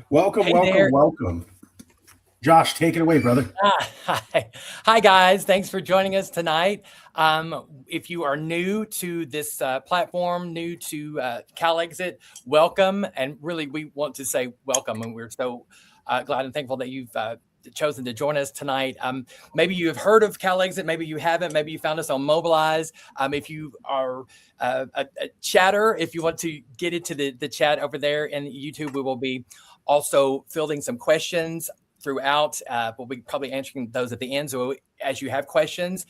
Welcome, Hey welcome, there. welcome. Josh, take it away, brother. Hi, guys. Thanks for joining us tonight. If you are new to this platform, new to CalExit, welcome. And really, we want to say welcome. And we're so glad and thankful that you've chosen to join us tonight. Maybe you have heard of CalExit, maybe you haven't, maybe you found us on Mobilize. If you are a chatter, if you want to get into the chat over there in YouTube, we will be also fielding some questions throughout. We'll be probably answering those at the end. So as you have questions,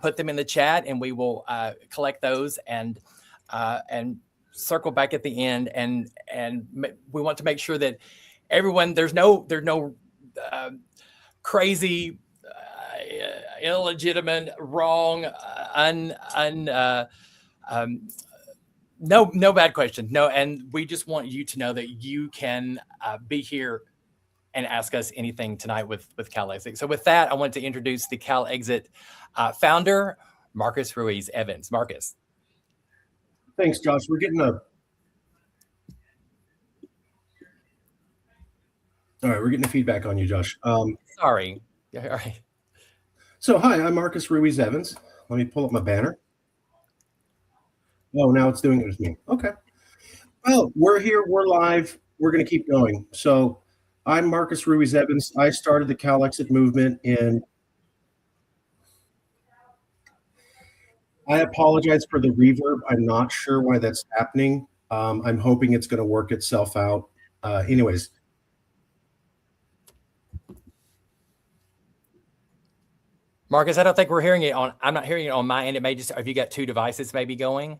put them in the chat, and we will collect those and circle back at the end. And we want to make sure that everyone there's no crazy, illegitimate, wrong, no bad questions. No, and we just want you to know that you can be here and ask us anything tonight with CalExit. So with that, I want to introduce the CalExit founder, Marcus Ruiz Evans. Marcus. Thanks, Josh. We're getting a feedback on you, Josh. Sorry. All right. So, hi, I'm Marcus Ruiz Evans. Let me pull up my banner. Oh, now it's doing it with me. Okay. Well, we're here. We're live. We're going to keep going. So, I'm Marcus Ruiz Evans. I started the CalExit movement I apologize for the reverb. I'm not sure why that's happening. I'm hoping it's going to work itself out. Anyways. Marcus, I don't think we're hearing it on. I'm not hearing it on my end. It may just. Have you got two devices maybe going?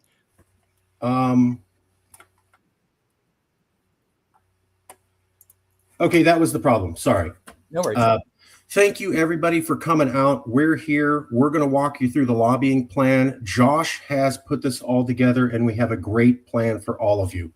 Okay, that was the problem. Sorry. No worries. Thank you, everybody, for coming out. We're here. We're going to walk you through the lobbying plan. Josh has put this all together, and we have a great plan for all of you.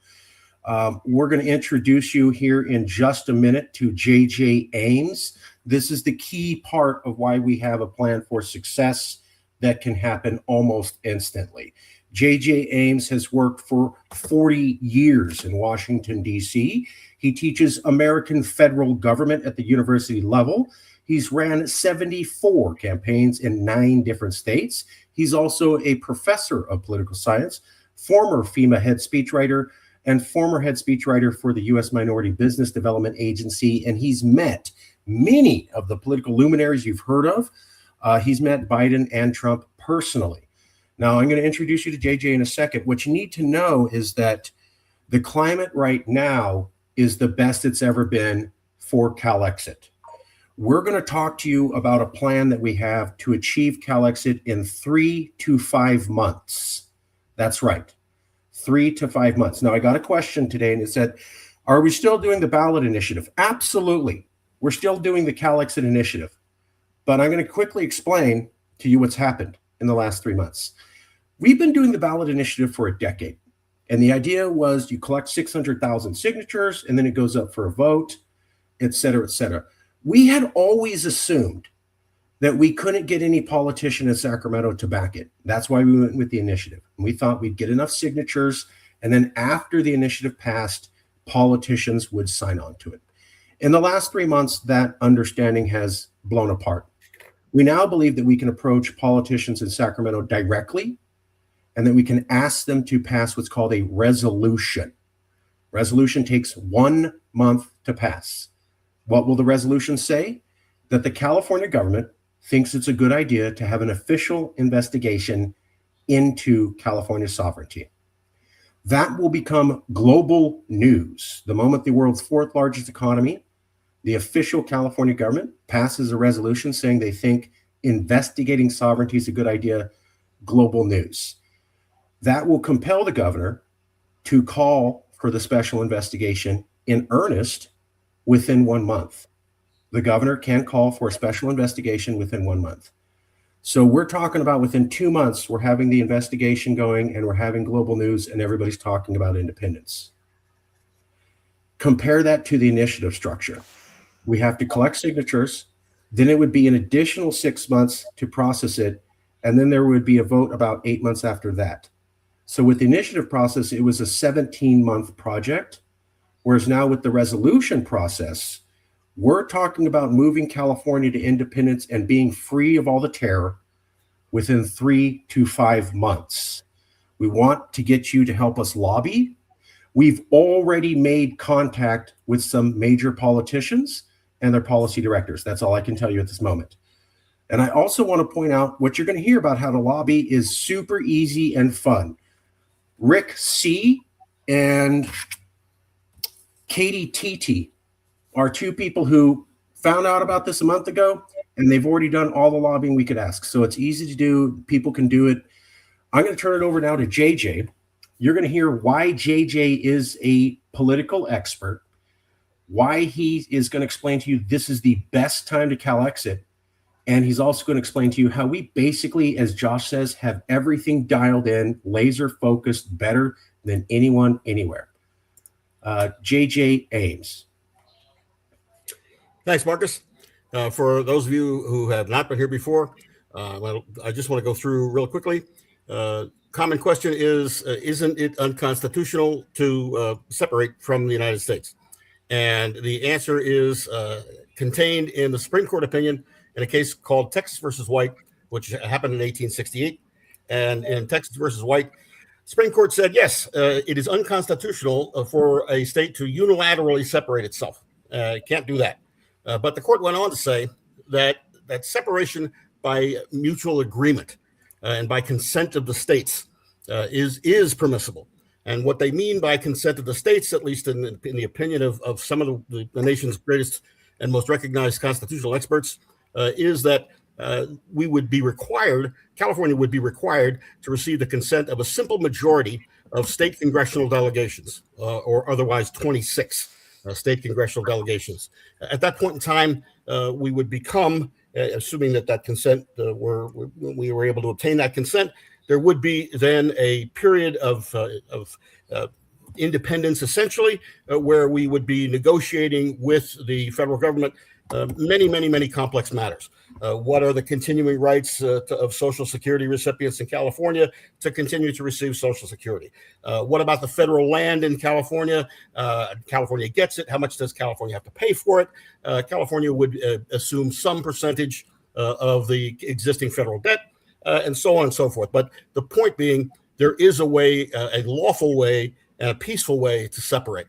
We're going to introduce you here in just a minute to J.J. Ames. This is the key part of why we have a plan for success that can happen almost instantly. J.J. Ames has worked for 40 years in Washington, D.C. He teaches American federal government at the university level. He's ran 74 campaigns in 9 different states. He's also a professor of political science, former FEMA head speechwriter, and former head speechwriter for the U.S. Minority Business Development Agency. And he's met many of the political luminaries you've heard of. He's met Biden and Trump personally. Now, I'm going to introduce you to JJ in a second. What you need to know is that the climate right now is the best it's ever been for CalExit. We're going to talk to you about a plan that we have to achieve CalExit in 3 to 5 months. That's right, 3 to 5 months. Now, I got a question today, and it said, are we still doing the ballot initiative? Absolutely. We're still doing the CalExit initiative. But I'm going to quickly explain to you what's happened in the last 3 months. We've been doing the ballot initiative for a decade. And the idea was you collect 600,000 signatures, and then it goes up for a vote, et cetera, et cetera. We had always assumed that we couldn't get any politician in Sacramento to back it. That's why we went with the initiative. And we thought we'd get enough signatures, and then after the initiative passed, politicians would sign on to it. In the last 3 months, that understanding has blown apart. We now believe that we can approach politicians in Sacramento directly, and that we can ask them to pass what's called a resolution. Resolution takes 1 month to pass. What will the resolution say? That the California government thinks it's a good idea to have an official investigation into California sovereignty. That will become global news. The moment the world's 4th largest economy, the official California government, passes a resolution saying they think investigating sovereignty is a good idea, global news. That will compel the governor to call for the special investigation in earnest within 1 month. The governor can call for a special investigation within 1 month. So we're talking about within 2 months, we're having the investigation going, and we're having global news, and everybody's talking about independence. Compare that to the initiative structure. We have to collect signatures, then it would be an additional 6 months to process it, and then there would be a vote about 8 months after that. So with the initiative process, it was a 17-month project. Whereas now with the resolution process, we're talking about moving California to independence and being free of all the terror within 3 to 5 months. We want to get you to help us lobby. We've already made contact with some major politicians and their policy directors. That's all I can tell you at this moment. And I also want to point out what you're going to hear about how to lobby is super easy and fun. Rick C. and Katie T.T. are two people who found out about this a month ago, and they've already done all the lobbying we could ask. So it's easy to do. People can do it. I'm going to turn it over now to JJ. You're going to hear why JJ is a political expert, why he is going to explain to you this is the best time to CalExit. And he's also going to explain to you how we basically, as Josh says, have everything dialed in, laser focused, better than anyone anywhere. JJ Ames. Thanks, Marcus. For those of you who have not been here before, I just want to go through real quickly. Common question is, isn't it unconstitutional to separate from the United States? And the answer is contained in the Supreme Court opinion in a case called Texas versus White, which happened in 1868. And in Texas versus White, Supreme Court said, yes, it is unconstitutional for a state to unilaterally separate itself. Can't do that. But the court went on to say that separation by mutual agreement and by consent of the states is permissible. And what they mean by consent of the states, at least in the opinion of some of the nation's greatest and most recognized constitutional experts, is that we would be required, California would be required to receive the consent of a simple majority of state congressional delegations, or otherwise 26 state congressional delegations. At that point in time, we would become, assuming that consent, we were able to obtain that consent, there would be then a period of independence, essentially, where we would be negotiating with the federal government many complex matters. What are the continuing rights of Social Security recipients in California to continue to receive Social Security? What about the federal land in California? California gets it. How much does California have to pay for it? California would assume some percentage of the existing federal debt, and so on and so forth. But the point being, there is a way, a lawful way and a peaceful way to separate.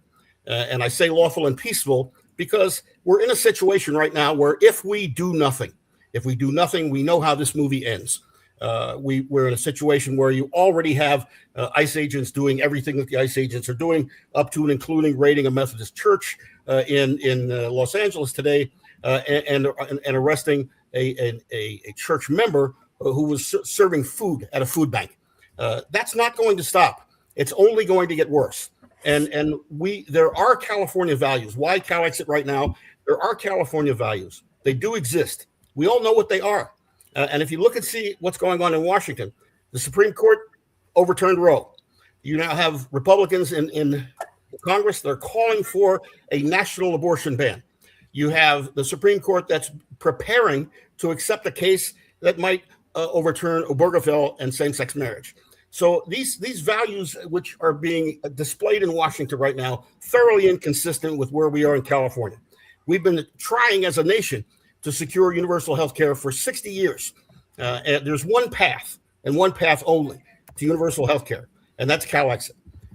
And I say lawful and peaceful because we're in a situation right now where if we do nothing, we know how this movie ends. We're in a situation where you already have ICE agents doing everything that the ICE agents are doing, up to and including raiding a Methodist church in Los Angeles today, and arresting a church member who was serving food at a food bank. That's not going to stop. It's only going to get worse. And there are California values. Why CalExit right now? There are California values. They do exist. We all know what they are. And if you look and see what's going on in Washington, the Supreme Court overturned Roe. You now have Republicans in Congress that are calling for a national abortion ban. You have the Supreme Court that's preparing to accept a case that might overturn Obergefell and same-sex marriage. So these values, which are being displayed in Washington right now, thoroughly inconsistent with where we are in California. We've been trying as a nation to secure universal health care for 60 years. And there's one path, and one path only, to universal health care, and that's CalExit.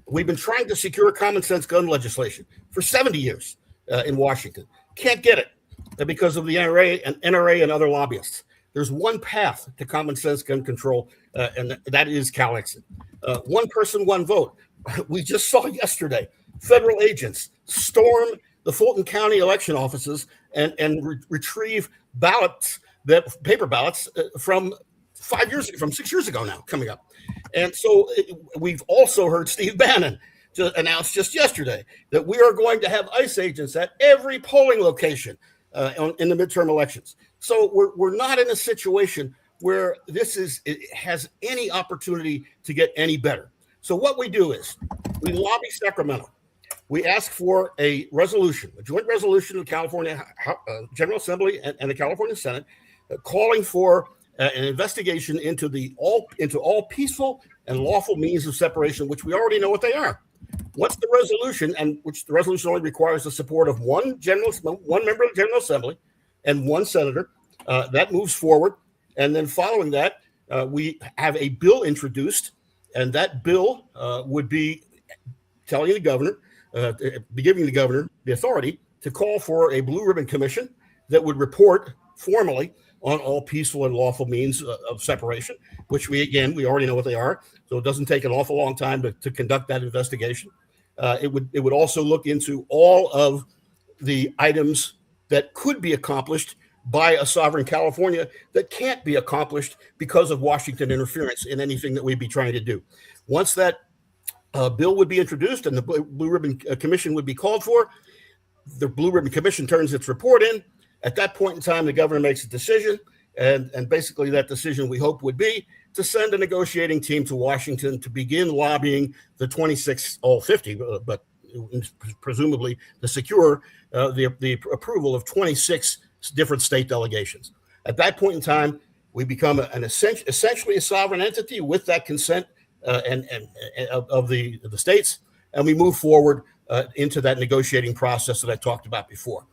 We've been trying to secure common sense gun legislation for 70 years in Washington. Can't get it because of the NRA and other lobbyists. There's one path to common sense gun control, and that is CalExit. One person, one vote. We just saw yesterday federal agents storm the Fulton County election offices and retrieve ballots, paper ballots from 6 years ago now, coming up. And so we've also heard Steve Bannon announce just yesterday that we are going to have ICE agents at every polling location in the midterm elections. So we're not in a situation where it has any opportunity to get any better. So what we do is we lobby Sacramento. We ask for a resolution, a joint resolution of the California General Assembly and the California Senate, calling for an investigation into all peaceful and lawful means of separation, which we already know what they are. Once the resolution, and which the resolution only requires the support of one member of the General Assembly and one senator, that moves forward. And then following that, we have a bill introduced, and that bill would be telling the governor, be giving the governor the authority to call for a blue ribbon commission that would report formally on all peaceful and lawful means of separation, which we already know what they are. So it doesn't take an awful long time to conduct that investigation. It would also look into all of the items that could be accomplished by a sovereign California that can't be accomplished because of Washington interference in anything that we'd be trying to do. Once that bill would be introduced and the Blue Ribbon Commission would be called for, the Blue Ribbon Commission turns its report in. At that point in time, the governor makes a decision, and basically that decision we hope would be to send a negotiating team to Washington to begin lobbying the 26, all 50, but presumably to secure the approval of 26 different state delegations. At that point in time, we become essentially a sovereign entity with that consent of the states, and we move forward into that negotiating process that I talked about before.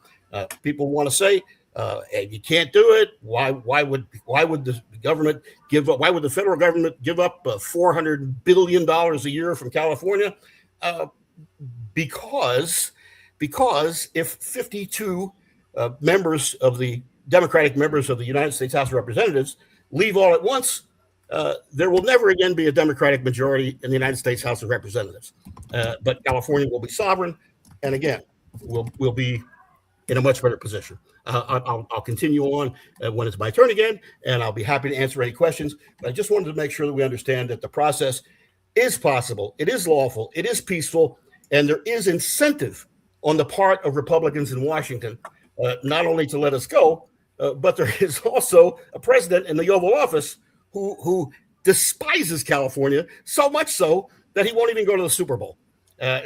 People want to say, hey, you can't do it. Why would the government give up? Why would the federal government give up $400 billion a year from California? Because if 52 members of the Democratic members of the United States House of Representatives leave all at once, there will never again be a Democratic majority in the United States House of Representatives. But California will be sovereign, and again, we'll be in a much better position. I'll continue on when it's my turn again, and I'll be happy to answer any questions. But I just wanted to make sure that we understand that the process is possible, it is lawful, it is peaceful, and there is incentive on the part of Republicans in Washington, not only to let us go, but there is also a president in the Oval Office who despises California so much so that he won't even go to the Super Bowl.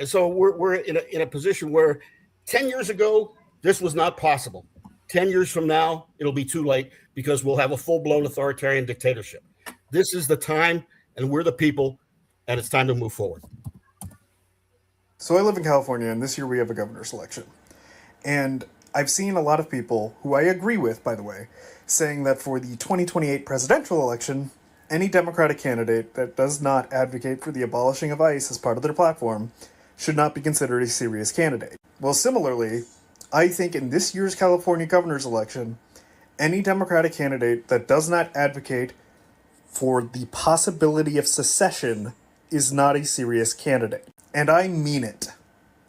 So we're in a position where 10 years ago, this was not possible. 10 years from now, it'll be too late because we'll have a full-blown authoritarian dictatorship. This is the time, and we're the people, and it's time to move forward. So I live in California, and this year we have a governor's election. And I've seen a lot of people, who I agree with, by the way, saying that for the 2028 presidential election, any Democratic candidate that does not advocate for the abolishing of ICE as part of their platform should not be considered a serious candidate. Well, similarly, I think in this year's California governor's election, any Democratic candidate that does not advocate for the possibility of secession is not a serious candidate. And I mean it.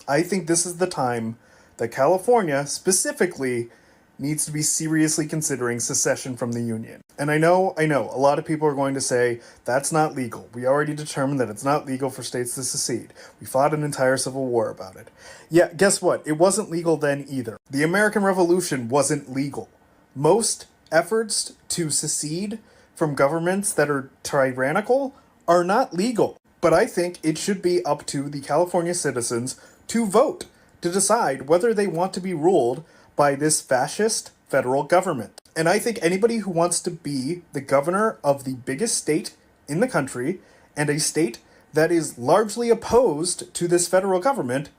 I think this is the time that California, specifically, needs to be seriously considering secession from the Union. And I know, a lot of people are going to say, that's not legal. We already determined that it's not legal for states to secede. We fought an entire civil war about it. Yeah, guess what? It wasn't legal then either. The American Revolution wasn't legal. Most efforts to secede from governments that are tyrannical are not legal. But I think it should be up to the California citizens to vote, to decide whether they want to be ruled by this fascist federal government. And I think anybody who wants to be the governor of the biggest state in the country, and a state that is largely opposed to this federal government,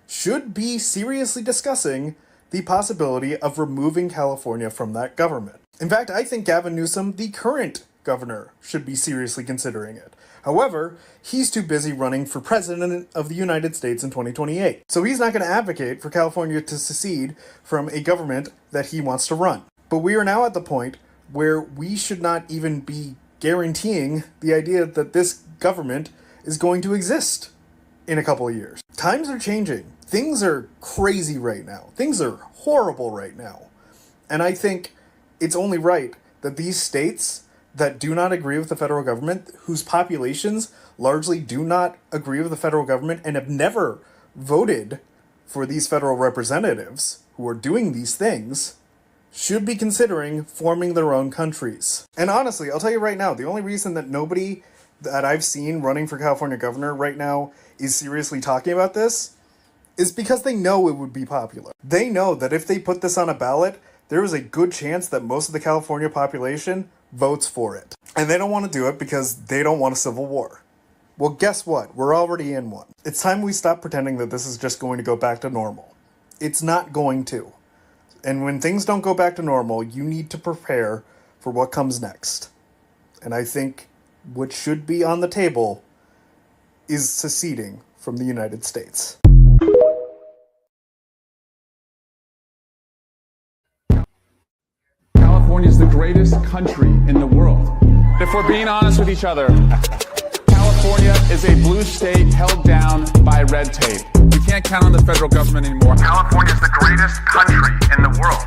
should be seriously discussing the possibility of removing California from that government. In fact, I think Gavin Newsom, the current governor, should be seriously considering it. However, he's too busy running for president of the United States in 2028. So he's not going to advocate for California to secede from a government that he wants to run. But we are now at the point where we should not even be guaranteeing the idea that this government is going to exist in a couple of years. Times are changing. Things are crazy right now. Things are horrible right now. And I think it's only right that these states that do not agree with the federal government, whose populations largely do not agree with the federal government and have never voted for these federal representatives who are doing these things, should be considering forming their own countries. And honestly, I'll tell you right now, the only reason that nobody that I've seen running for California governor right now is seriously talking about this is because they know it would be popular. They know that if they put this on a ballot, there is a good chance that most of the California population votes for it. And they don't want to do it because they don't want a civil war. Well, guess what? We're already in one. It's time we stop pretending that this is just going to go back to normal. It's not going to. And when things don't go back to normal, you need to prepare for what comes next. And I think what should be on the table is seceding from the United States. California is the greatest country in the world. If we're being honest with each other, California is a blue state held down by red tape. We can't count on the federal government anymore. California is the greatest country in the world.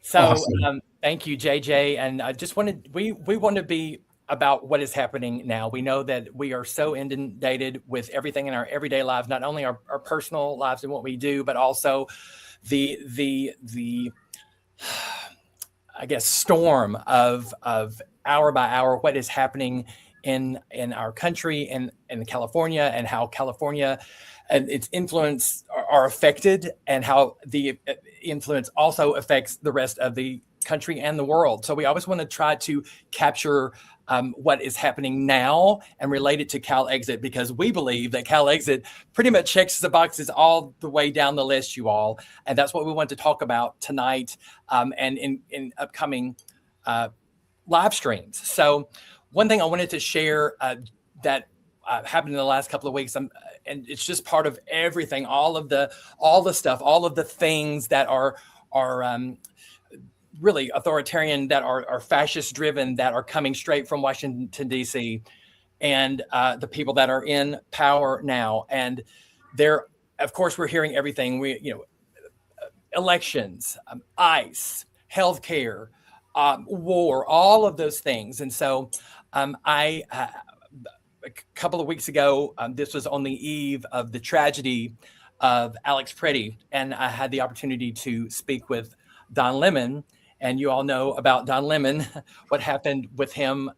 So Awesome. thank you, JJ. And I just wanted, we want to be about what is happening now. We know that we are so inundated with everything in our everyday lives, not only our personal lives and what we do, but also the I guess storm of hour by hour what is happening in our country and in California, and how California and its influence are affected, and how the influence also affects the rest of the country and the world. So we always want to try to capture what is happening now and relate it to CalExit, because we believe that CalExit pretty much checks the boxes all the way down the list, you all. And that's what we want to talk about tonight and in upcoming live streams. So one thing I wanted to share that happened in the last couple of weeks, and it's just part of everything, all the stuff, all of the things that are really authoritarian, that are fascist driven, that are coming straight from Washington, D.C., and the people that are in power now. And there, of course, we're hearing everything. Elections, ICE, healthcare, war, all of those things. And so a couple of weeks ago, this was on the eve of the tragedy of Alex Preddy, and I had the opportunity to speak with Don Lemon. And you all know about Don Lemon, what happened with him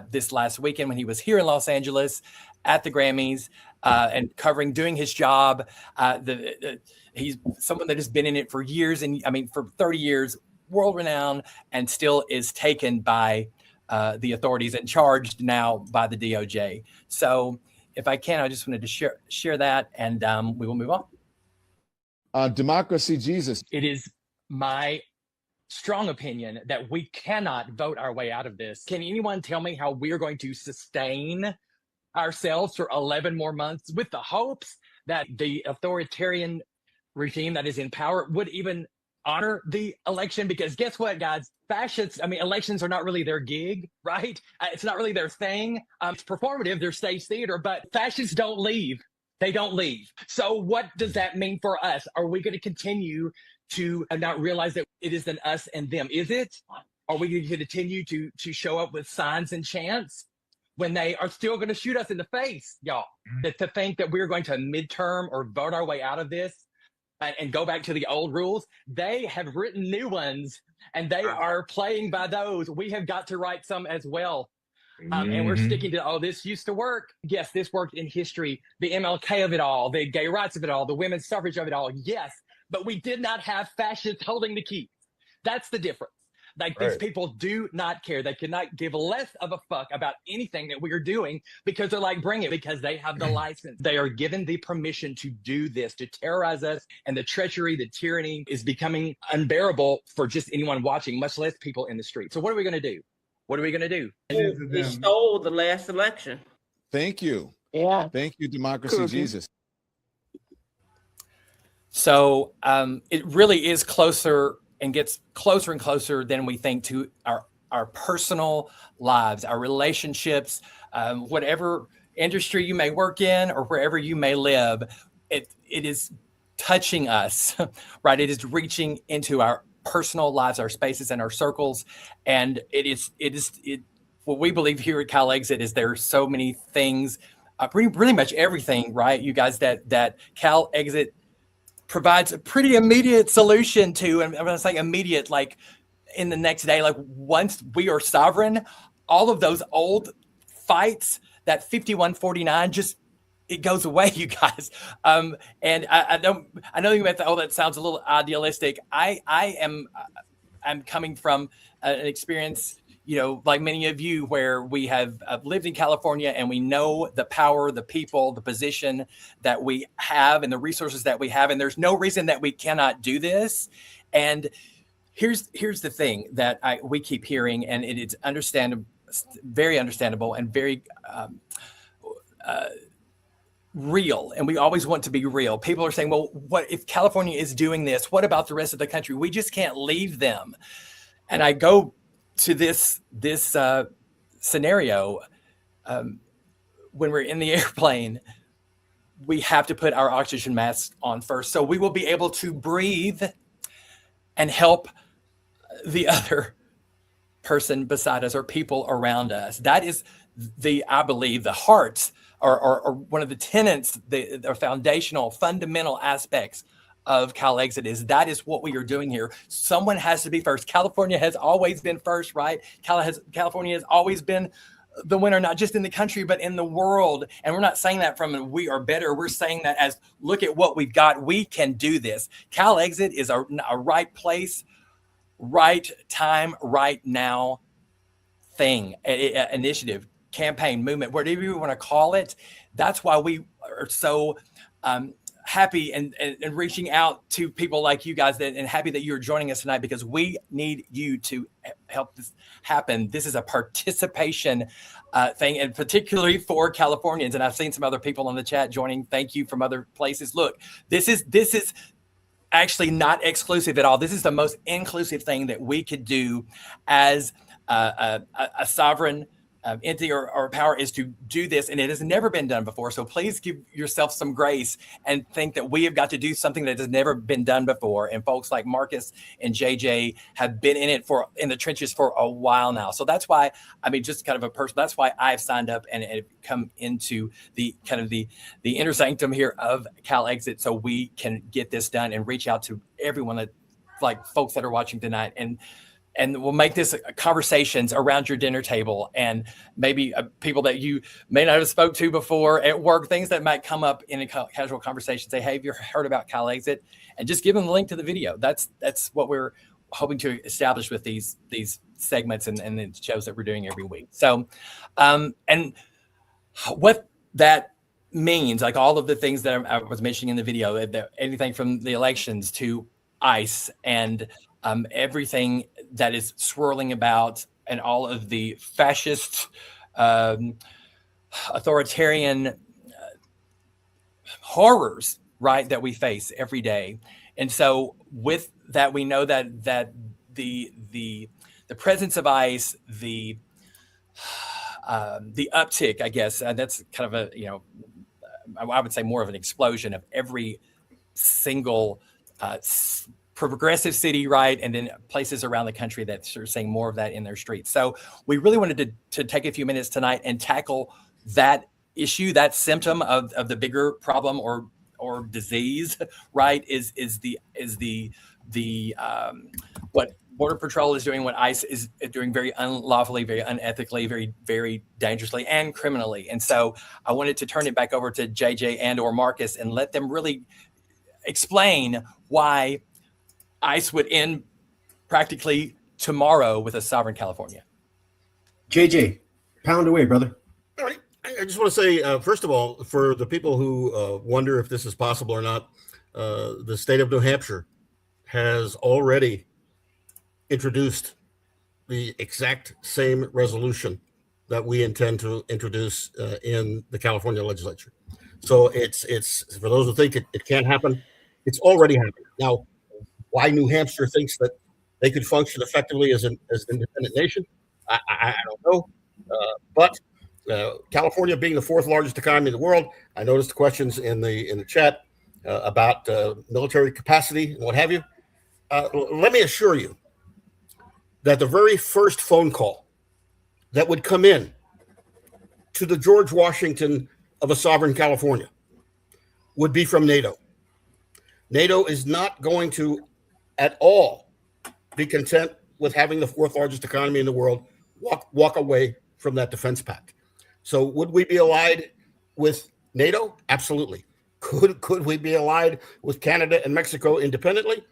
this last weekend when he was here in Los Angeles at the Grammys and doing his job. He's someone that has been in it for years, and for 30 years, world renowned, and still is taken by the authorities and charged now by the DOJ. So if I can, I just wanted to share that, and we will move on. Democracy Jesus. It is my strong opinion that we cannot vote our way out of this. Can anyone tell me how we're going to sustain ourselves for 11 more months with the hopes that the authoritarian regime that is in power would even honor the election? Because guess what, guys? Fascists, elections are not really their gig, right? It's not really their thing. It's performative, they're stage theater, but fascists don't leave. They don't leave. So what does that mean for us? Are we going to continue to not realize that it is an us and them? Is it? Are we going to continue to show up with signs and chants when they are still going to shoot us in the face, y'all? To think that we're going to midterm or vote our way out of this and go back to the old rules. They have written new ones, and they are playing by those. We have got to write some as well. And we're sticking to, this used to work. Yes, this worked in history. The MLK of it all, the gay rights of it all, the women's suffrage of it all. Yes, but we did not have fascists holding the keys. That's the difference. These people do not care. They cannot give less of a fuck about anything that we are doing, because they're like, bring it, because they have the license. They are given the permission to do this, to terrorize us. And the treachery, the tyranny is becoming unbearable for just anyone watching, much less people in the street. So what are we going to do? What are we going to do? They stole the last election. Thank you. Yeah. Thank you, Democracy Jesus. So it really is closer and gets closer and closer than we think to our personal lives, our relationships, whatever industry you may work in or wherever you may live. It is touching us, right? It is reaching into our personal lives, our spaces, and our circles. And what we believe here at CalExit is there are so many things, pretty much everything, right? You guys, that CalExit provides a pretty immediate solution to, and I'm not saying immediate, like in the next day, like once we are sovereign, all of those old fights, that 51-49, just it goes away, you guys. And I know you might think, oh, that sounds a little idealistic. I'm coming from an experience, like many of you, where we have lived in California, and we know the power, the people, the position that we have, and the resources that we have. And there's no reason that we cannot do this. And here's the thing that we keep hearing, and it's understandable, very understandable, and very real. And we always want to be real. People are saying, well, what if California is doing this? What about the rest of the country? We just can't leave them. And I go to this scenario. When we're in the airplane, we have to put our oxygen masks on first, so we will be able to breathe and help the other person beside us or people around us. That is I believe, the heart or one of the tenets, the foundational, fundamental aspects of CalExit that is what we are doing here. Someone has to be first. California has always been first, right? California has always been the winner, not just in the country, but in the world. And we're not saying that from we are better. We're saying that as, look at what we've got. We can do this. CalExit is a right place, right time, right now thing, initiative, campaign, movement, whatever you want to call it. That's why we are so happy and reaching out to people like you guys, and happy that you're joining us tonight, because we need you to help this happen. This is a participation thing, and particularly for Californians. And I've seen some other people on the chat joining. Thank you from other places. Look, this is actually not exclusive at all. This is the most inclusive thing that we could do as a sovereign entity or power, is to do this, and it has never been done before. So please give yourself some grace and think that we have got to do something that has never been done before. And folks like Marcus and JJ have been in the trenches for a while now. So that's why, just kind of a person, that's why I've signed up and come into the kind of the inner sanctum here of CalExit, so we can get this done and reach out to everyone, that like folks that are watching tonight, and we'll make this conversations around your dinner table, and maybe people that you may not have spoke to before at work, things that might come up in a casual conversation. Say, hey, have you heard about CalExit? And just give them the link to the video. That's what we're hoping to establish with these segments and the shows that we're doing every week. So, and what that means, like all of the things that I was mentioning in the video, anything from the elections to ICE and everything that is swirling about, and all of the fascist, authoritarian horrors, right, that we face every day. And so with that, we know that the presence of ICE, the uptick, I guess, that's kind of I would say more of an explosion of every single progressive city, right? And then places around the country that are seeing more of that in their streets. So we really wanted to take a few minutes tonight and tackle that issue, that symptom of the bigger problem or disease, right? Is the what Border Patrol is doing, what ICE is doing very unlawfully, very unethically, very, very dangerously and criminally. And so I wanted to turn it back over to JJ and or Marcus and let them really explain why ICE would end practically tomorrow with a sovereign California. JJ, pound away, brother. All right. I just want to say, first of all, for the people who wonder if this is possible or not, the state of New Hampshire has already introduced the exact same resolution that we intend to introduce in the California legislature. So it's for those who think it can't happen, it's already happening. Now, why New Hampshire thinks that they could function effectively as an independent nation, I don't know. But California being the fourth largest economy in the world, I noticed questions in the chat about military capacity and what have you. Let me assure you that the very first phone call that would come in to the George Washington of a sovereign California would be from NATO. NATO is not going to at all be content with having the fourth largest economy in the world walk away from that defense pact. So would we be allied with NATO? Absolutely. Could we be allied with Canada and Mexico independently?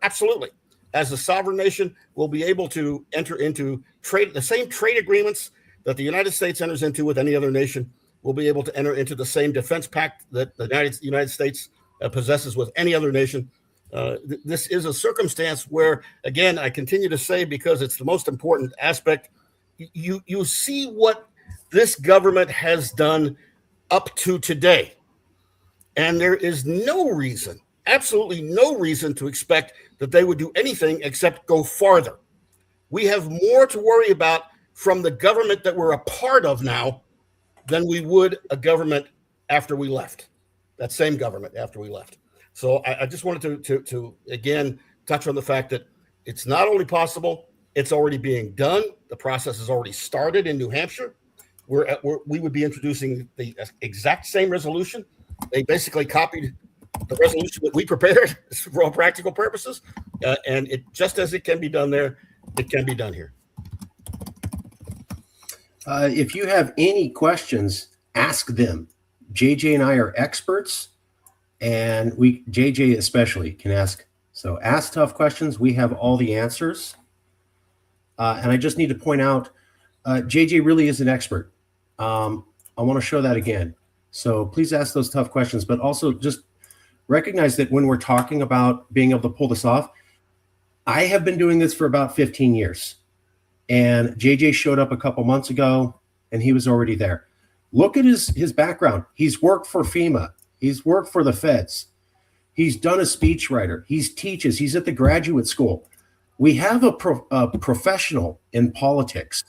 Absolutely. As a sovereign nation, we'll be able to enter into the same trade agreements that the United States enters into with any other nation. We'll be able to enter into the same defense pact that the United States possesses with any other nation. This is a circumstance where, again, I continue to say, because it's the most important aspect, you see what this government has done up to today. And there is no reason, absolutely no reason, to expect that they would do anything except go farther. We have more to worry about from the government that we're a part of now than we would a government after we left, that same government after we left. So I just wanted to again touch on the fact that it's not only possible, it's already being done. The process has already started in New Hampshire. We would be introducing the exact same resolution. They basically copied the resolution that we prepared for all practical purposes, and it just as it can be done there, it can be done here. If you have any questions, ask them. JJ and I are experts, and JJ especially can ask. So ask tough questions. We have all the answers. And I just need to point out, JJ really is an expert. I want to show that again. So please ask those tough questions, but also just recognize that when we're talking about being able to pull this off, I have been doing this for about 15 years. And JJ showed up a couple months ago, and he was already there. Look at his background. He's worked for FEMA. He's worked for the feds. He's done a speechwriter. He teaches. He's at the graduate school. We have a professional in politics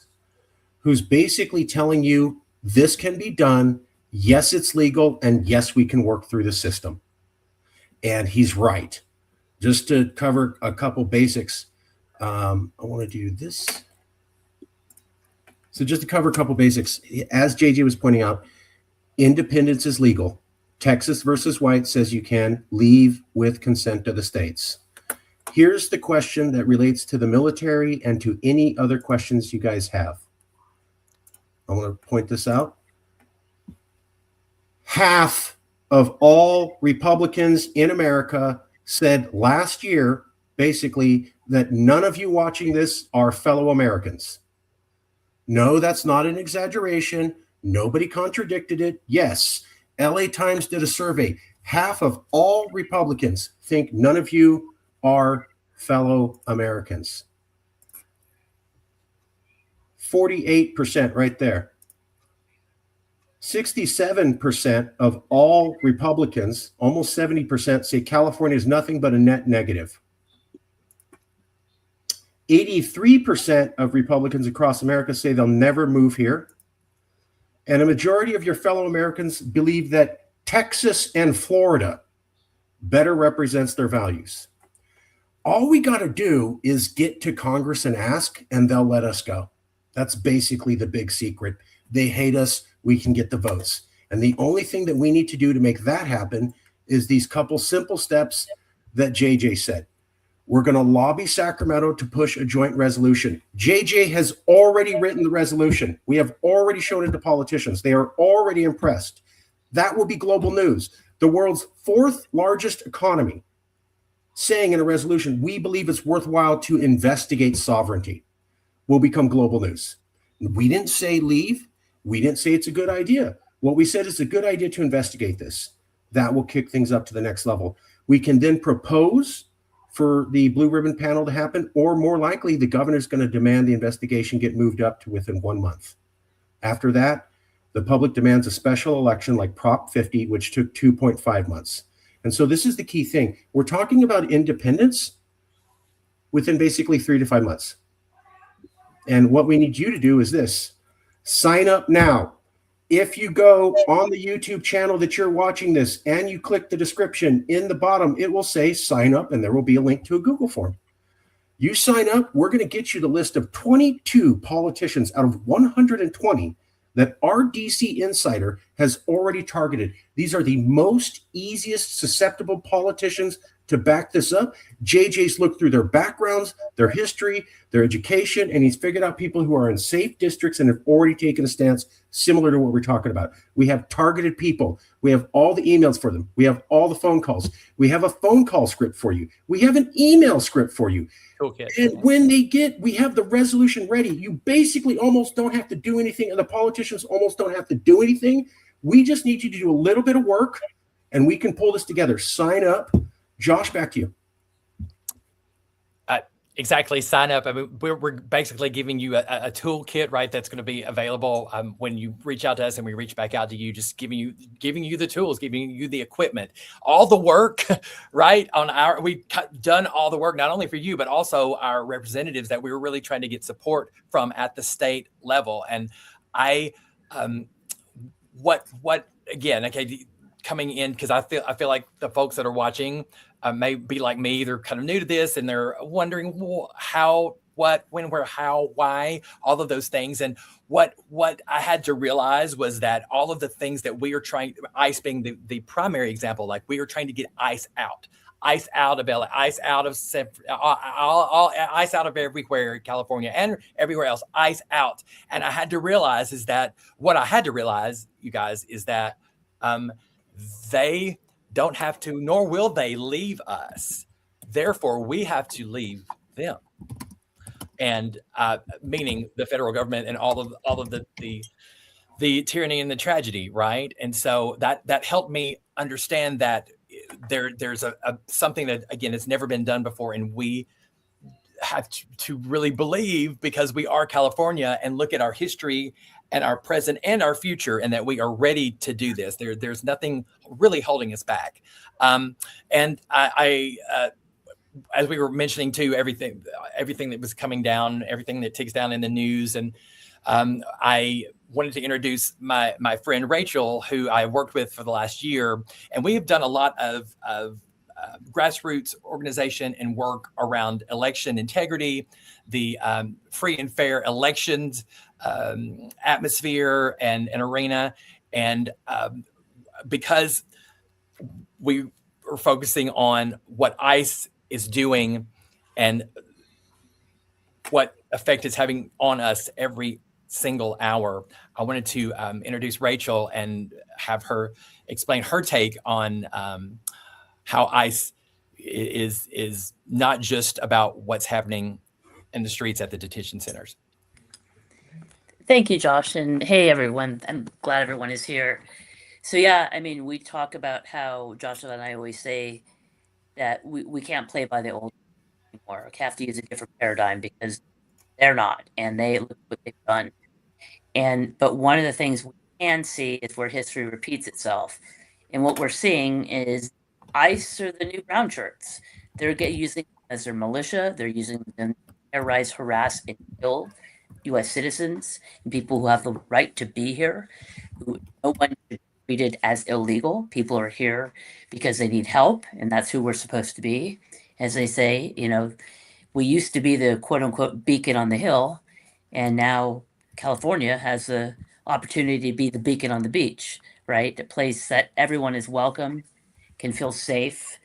who's basically telling you this can be done. Yes, it's legal. And yes, we can work through the system. And he's right. Just to cover a couple basics, I want to do this. So just to cover a couple basics, as JJ was pointing out, independence is legal. Texas versus White says you can leave with consent of the states. Here's the question that relates to the military and to any other questions you guys have. I want to point this out. Half of all Republicans in America said last year, basically, that none of you watching this are fellow Americans. No, that's not an exaggeration. Nobody contradicted it. Yes, LA Times did a survey. Half of all Republicans think none of you are fellow Americans. 48% right there. 67% of all Republicans, almost 70%, say California is nothing but a net negative. 83% of Republicans across America say they'll never move here. And a majority of your fellow Americans believe that Texas and Florida better represents their values. All we got to do is get to Congress and ask, and they'll let us go. That's basically the big secret. They hate us. We can get the votes. And the only thing that we need to do to make that happen is these couple simple steps that JJ said. We're going to lobby Sacramento to push a joint resolution. JJ has already written the resolution. We have already shown it to politicians. They are already impressed. That will be global news. The world's fourth largest economy saying in a resolution, we believe it's worthwhile to investigate sovereignty, will become global news. We didn't say leave. We didn't say it's a good idea. What we said is a good idea to investigate this. That will kick things up to the next level. We can then propose for the blue ribbon panel to happen, or more likely, the governor's going to demand the investigation get moved up to within 1 month. After that, the public demands a special election like Prop 50, which took 2.5 months. And so this is the key thing. We're talking about independence within basically 3 to 5 months. And what we need you to do is this. Sign up now. If you go on the YouTube channel that you're watching this and you click the description in the bottom, it will say sign up and there will be a link to a Google form. You sign up, we're going to get you the list of 22 politicians out of 120 that our DC Insider has already targeted. These are the most easiest susceptible politicians to back this up. JJ's looked through their backgrounds, their history, their education, and he's figured out people who are in safe districts and have already taken a stance similar to what we're talking about. We have targeted people. We have all the emails for them. We have all the phone calls. We have a phone call script for you. We have an email script for you. Toolkit. And when we have the resolution ready. You basically almost don't have to do anything, and the politicians almost don't have to do anything. We just need you to do a little bit of work, and we can pull this together. Sign up. Josh, back to you. Exactly. Sign up. I mean, we're basically giving you a toolkit, right? That's going to be available when you reach out to us and we reach back out to you, just giving you the tools, giving you the equipment, all the work, right? We've done all the work, not only for you, but also our representatives that we were really trying to get support from at the state level. And again, okay, coming in, because I feel like the folks that are watching may be like me. They're kind of new to this and they're wondering, well, how, what, when, where, how, why, all of those things. And what I had to realize was that all of the things that we are trying, ICE being the primary example, like we are trying to get ICE out of LA, ICE out of ICE out of everywhere, California and everywhere else, ICE out. And I had to realize you guys, is that they don't have to, nor will they leave us. Therefore, we have to leave them. And meaning the federal government and all of the tyranny and the tragedy, right? And so that helped me understand that there's something that, again, it's never been done before, and we have to really believe, because we are California, and look at our history and our present and our future, and that we are ready to do this. There's nothing really holding us back. And I as we were mentioning too, everything that was coming down, everything that ticks down in the news, and I wanted to introduce my friend Rachel, who I worked with for the last year, and we have done a lot of grassroots organization and work around election integrity, the free and fair elections atmosphere and arena. And because we are focusing on what ICE is doing and what effect it's having on us every single hour, I wanted to introduce Rachel and have her explain her take on how ICE is not just about what's happening in the streets at the detention centers. Thank you, Josh. And hey, everyone. I'm glad everyone is here. So yeah, I mean, we talk about how Josh and I always say that we can't play by the old anymore. We have to use a different paradigm, because they're not, and they look what they've done. But one of the things we can see is where history repeats itself. And what we're seeing is ICE are the new brown shirts. They're using as their militia. They're using them to terrorize, harass, and kill U.S. citizens and people who have the right to be here, who no one should be treated as illegal. People are here because they need help, and that's who we're supposed to be. As they say, we used to be the quote-unquote beacon on the hill, and now California has the opportunity to be the beacon on the beach, right? A place that everyone is welcome, can feel safe.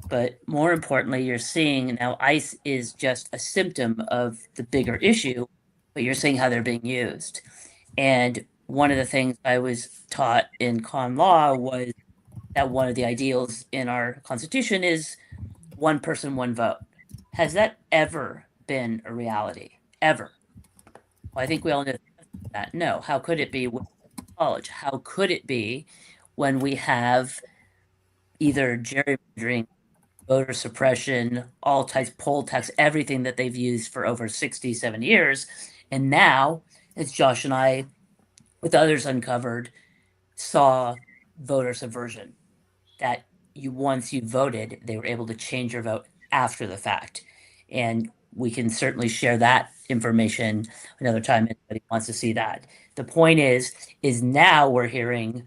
But more importantly, you're seeing now ICE is just a symptom of the bigger issue, but you're seeing how they're being used. And one of the things I was taught in con law was that one of the ideals in our Constitution is one person, one vote. Has that ever been a reality? Ever? Well, I think we all know that. No. How could it be with college? How could it be when we have either gerrymandering, voter suppression, all types, poll tax, everything that they've used for over 67 years? And now, as Josh and I, with others uncovered, saw voter subversion, that once you voted, they were able to change your vote after the fact. And we can certainly share that information another time if anybody wants to see that. The point is now we're hearing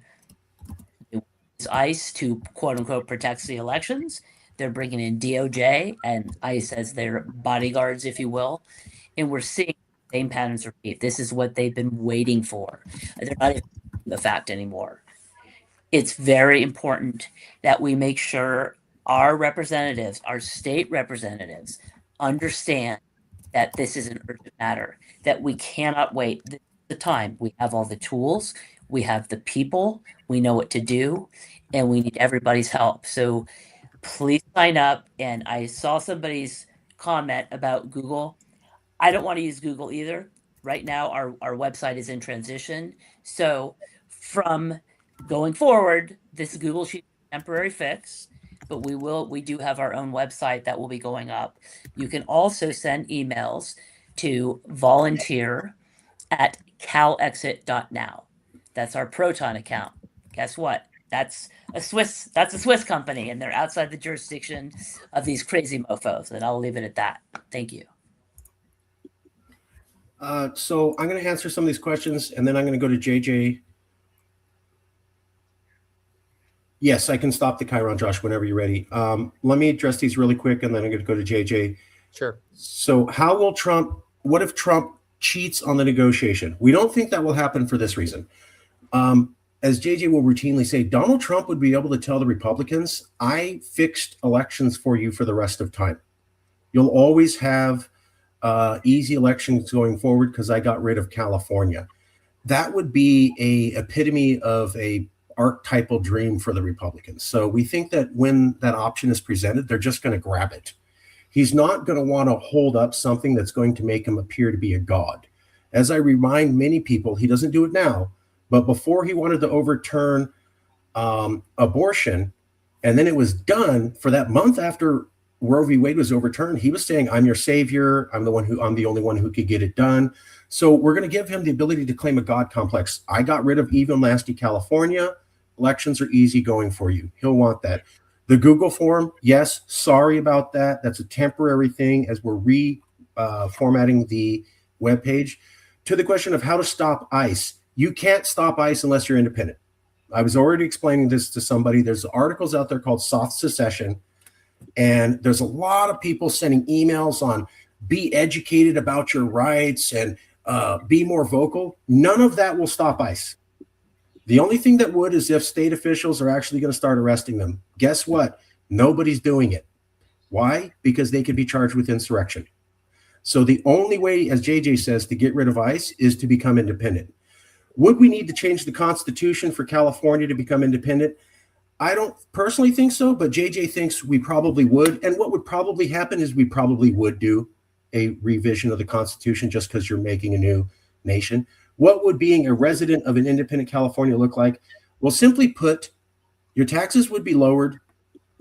ICE to quote unquote protect the elections. They're bringing in DOJ and ICE as their bodyguards, if you will. And we're seeing the same patterns repeat. This is what they've been waiting for. They're not even the fact anymore. It's very important that we make sure our representatives, our state representatives, understand that this is an urgent matter, that we cannot wait. This is the time. We have all the tools, we have the people, we know what to do, and we need everybody's help. So please sign up. And I saw somebody's comment about Google. I don't want to use Google either. Right now, our website is in transition. So from going forward, this Google Sheet is a temporary fix, but we do have our own website that will be going up. You can also send emails to volunteer@calexit.now. That's our Proton account. Guess what? That's a Swiss company, and they're outside the jurisdiction of these crazy mofos. And I'll leave it at that. Thank you. So I'm going to answer some of these questions, and then I'm going to go to JJ. Yes, I can stop the Chiron, Josh, whenever you're ready. Let me address these really quick, and then I'm going to go to JJ. Sure. So what if Trump cheats on the negotiation? We don't think that will happen for this reason. As JJ will routinely say, Donald Trump would be able to tell the Republicans, I fixed elections for you for the rest of time. You'll always have easy elections going forward because I got rid of California. That would be a epitome of a archetypal dream for the Republicans. So we think that when that option is presented, they're just going to grab it. He's not going to want to hold up something that's going to make him appear to be a god. As I remind many people, he doesn't do it now, but before he wanted to overturn abortion, and then it was done for that month after Roe v. Wade was overturned, he was saying, I'm your savior. I'm the only one who could get it done. So we're going to give him the ability to claim a God complex. I got rid of evil, nasty California. Elections are easy going for you. He'll want that. The Google form, yes, sorry about that. That's a temporary thing as we're reformatting the webpage. To the question of how to stop ICE, you can't stop ICE unless you're independent. I was already explaining this to somebody. There's articles out there called Soft Secession, and there's a lot of people sending emails on be educated about your rights and be more vocal. None of that will stop ICE. The only thing that would is if state officials are actually going to start arresting them. Guess what? Nobody's doing it. Why? Because they could be charged with insurrection. So the only way, as JJ says, to get rid of ICE is to become independent. Would we need to change the Constitution for California to become independent? I don't personally think so, but JJ thinks we probably would. And what would probably happen is we probably would do a revision of the Constitution just because you're making a new nation. What would being a resident of an independent California look like? Well, simply put, your taxes would be lowered.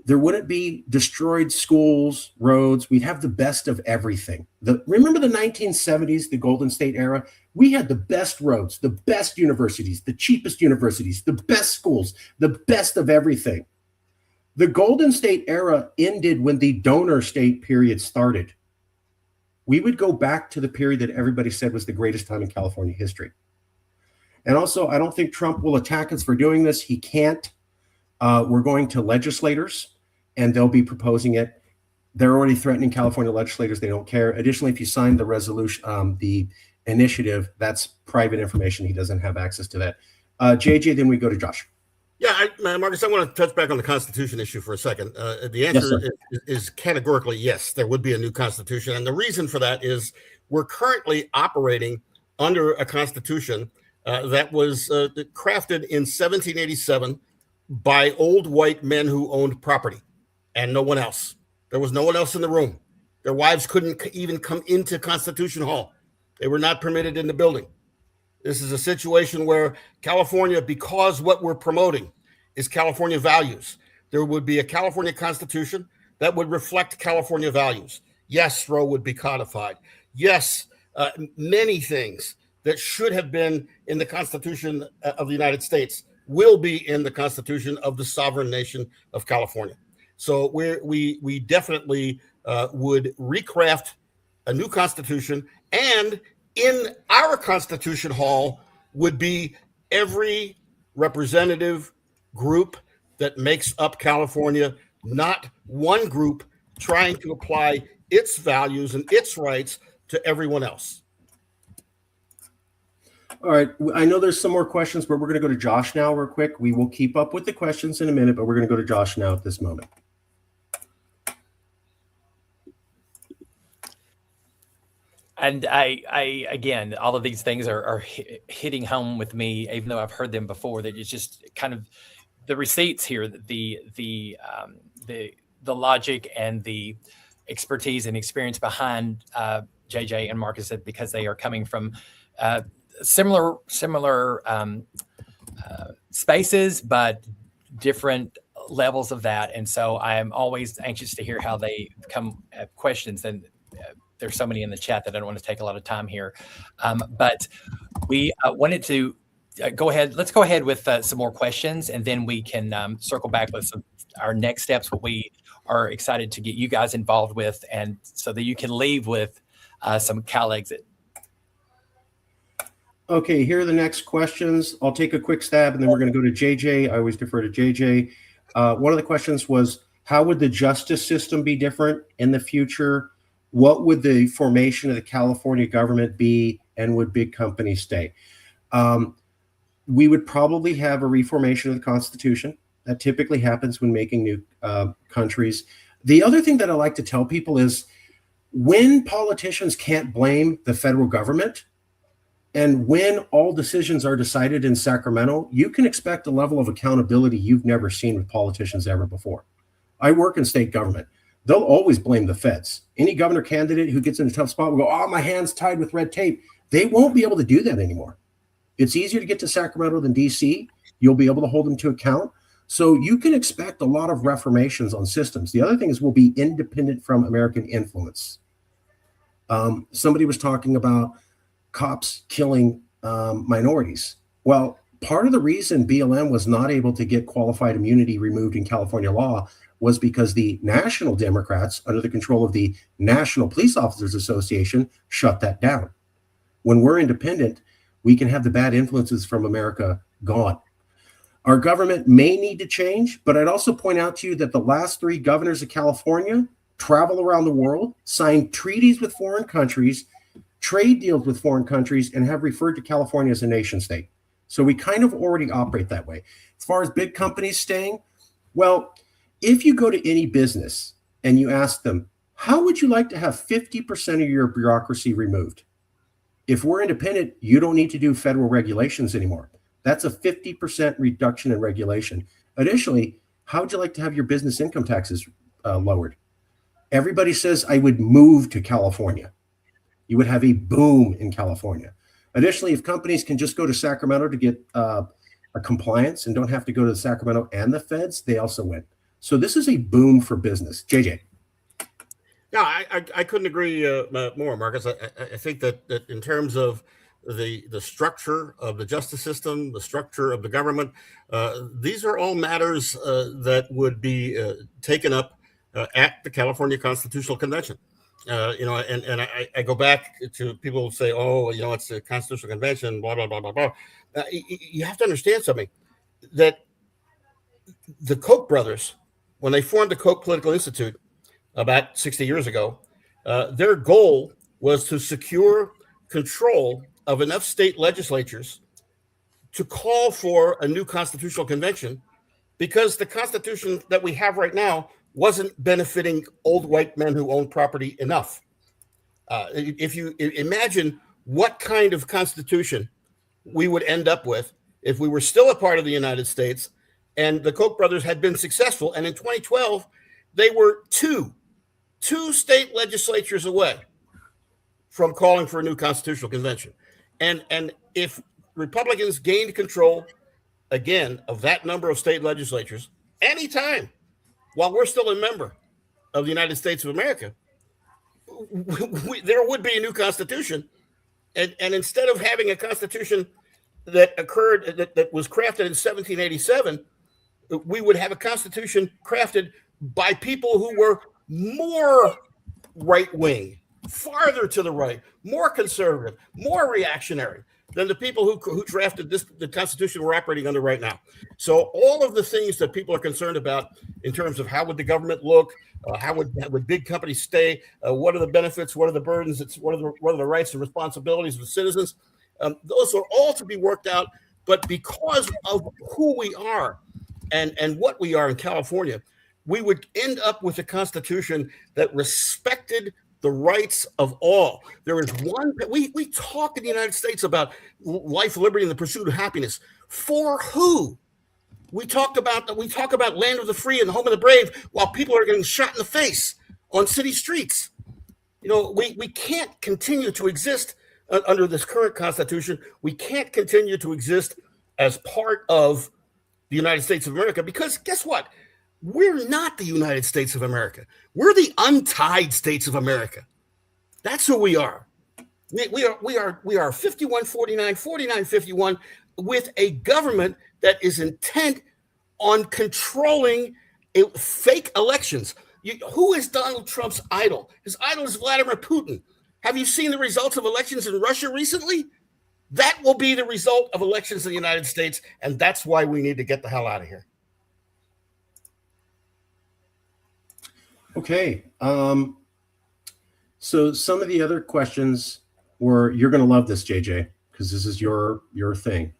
There wouldn't be destroyed schools, roads. We'd have the best of everything. Remember the 1970s, the Golden State era? We had the best roads, the best universities, the cheapest universities, the best schools, the best of everything. The Golden State era ended when the donor state period started. We would go back to the period that everybody said was the greatest time in California history. And also, I don't think Trump will attack us for doing this. He can't. We're going to legislators, and they'll be proposing it. They're already threatening California legislators. They don't care. Additionally, if you sign the resolution, the initiative, that's private information. He doesn't have access to that. JJ, then we go to Josh. Yeah, Marcus, I want to touch back on the Constitution issue for a second. The answer is categorically yes, there would be a new Constitution. And the reason for that is we're currently operating under a Constitution that was crafted in 1787 by old white men who owned property and no one else. There was no one else in the room. Their wives couldn't even come into Constitution Hall. They were not permitted in the building. This is a situation where California, because what we're promoting is California values, there would be a California Constitution that would reflect California values. Yes, Roe would be codified. Yes, many things that should have been in the Constitution of the United States will be in the Constitution of the sovereign nation of California. So we definitely would recraft a new Constitution, and in our Constitution Hall would be every representative group that makes up California, not one group trying to apply its values and its rights to everyone else. All right. I know there's some more questions, but we're going to go to Josh now real quick. We will keep up with the questions in a minute, but we're going to go to Josh now at this moment. And I again, all of these things are hitting home with me, even though I've heard them before. That it's just kind of the receipts here, the logic and the expertise and experience behind JJ and Marcus, because they are coming from similar spaces, but different levels of that. And so I am always anxious to hear how they come questions. And there's so many in the chat that I don't want to take a lot of time here. But we wanted to go ahead. Let's go ahead with some more questions, and then we can circle back with our next steps, what we are excited to get you guys involved with, and so that you can leave with some CalExit. Okay, here are the next questions. I'll take a quick stab, and then we're going to go to JJ. I always defer to JJ. One of the questions was, how would the justice system be different in the future? What would the formation of the California government be, and would big companies stay? We would probably have a reformation of the Constitution. That typically happens when making new countries. The other thing that I like to tell people is, when politicians can't blame the federal government, and when all decisions are decided in Sacramento, you can expect a level of accountability you've never seen with politicians ever before. I work in state government. They'll always blame the feds. Any governor candidate who gets in a tough spot will go, oh, my hand's tied with red tape. They won't be able to do that anymore. It's easier to get to Sacramento than DC. You'll be able to hold them to account. So you can expect a lot of reformations on systems. The other thing is, we'll be independent from American influence. Somebody was talking about cops killing minorities. Well, part of the reason BLM was not able to get qualified immunity removed in California law was because the national Democrats, under the control of the National Police Officers Association, shut that down. When we're independent, we can have the bad influences from America gone. Our government may need to change, but I'd also point out to you that the last 3 governors of California travel around the world, sign treaties with foreign countries, trade deals with foreign countries, and have referred to California as a nation state. So we kind of already operate that way. As far as big companies staying, well, if you go to any business and you ask them, how would you like to have 50% of your bureaucracy removed? If we're independent, you don't need to do federal regulations anymore. That's a 50% reduction in regulation. Additionally, how would you like to have your business income taxes lowered? Everybody says, I would move to California. You would have a boom in California. Additionally, if companies can just go to Sacramento to get a compliance and don't have to go to Sacramento and the feds, they also win. So this is a boom for business. JJ. No, I couldn't agree more, Marcus. I think that in terms of the structure of the justice system, the structure of the government, these are all matters that would be taken up at the California Constitutional Convention. And I go back to people who say, oh, it's a Constitutional Convention, blah, blah, blah, blah, blah. You have to understand something, that the Koch brothers, when they formed the Koch Political Institute about 60 years ago, their goal was to secure control of enough state legislatures to call for a new constitutional convention, because the Constitution that we have right now wasn't benefiting old white men who own property enough. If you imagine what kind of constitution we would end up with if we were still a part of the United States and the Koch brothers had been successful, and in 2012, they were two state legislatures away from calling for a new constitutional convention. And if Republicans gained control, again, of that number of state legislatures, anytime, while we're still a member of the United States of America, there would be a new constitution. And instead of having a constitution that was crafted in 1787, we would have a constitution crafted by people who were more right-wing, farther to the right, more conservative, more reactionary than the people who drafted the Constitution we're operating under right now. So all of the things that people are concerned about in terms of how would the government look, how would big companies stay, what are the benefits, what are the burdens, what are the rights and responsibilities of the citizens, those are all to be worked out. But because of who we are and what we are in California, we would end up with a constitution that respected the rights of all. There is one, we talk in the United States about life, liberty, and the pursuit of happiness. For who? We talk about land of the free and the home of the brave while people are getting shot in the face on city streets. You know, we can't continue to exist under this current Constitution. We can't continue to exist as part of the United States of America, because guess what? We're not the United States of America. We're the untied states of America. That's who we are. We are 51-49, 49-51 with a government that is intent on controlling fake elections. Who is Donald Trump's idol? His idol is Vladimir Putin. Have you seen the results of elections in Russia recently? That will be the result of elections in the United States, and that's why we need to get the hell out of here. Okay. So some of the other questions were, you're going to love this, JJ, because this is your thing.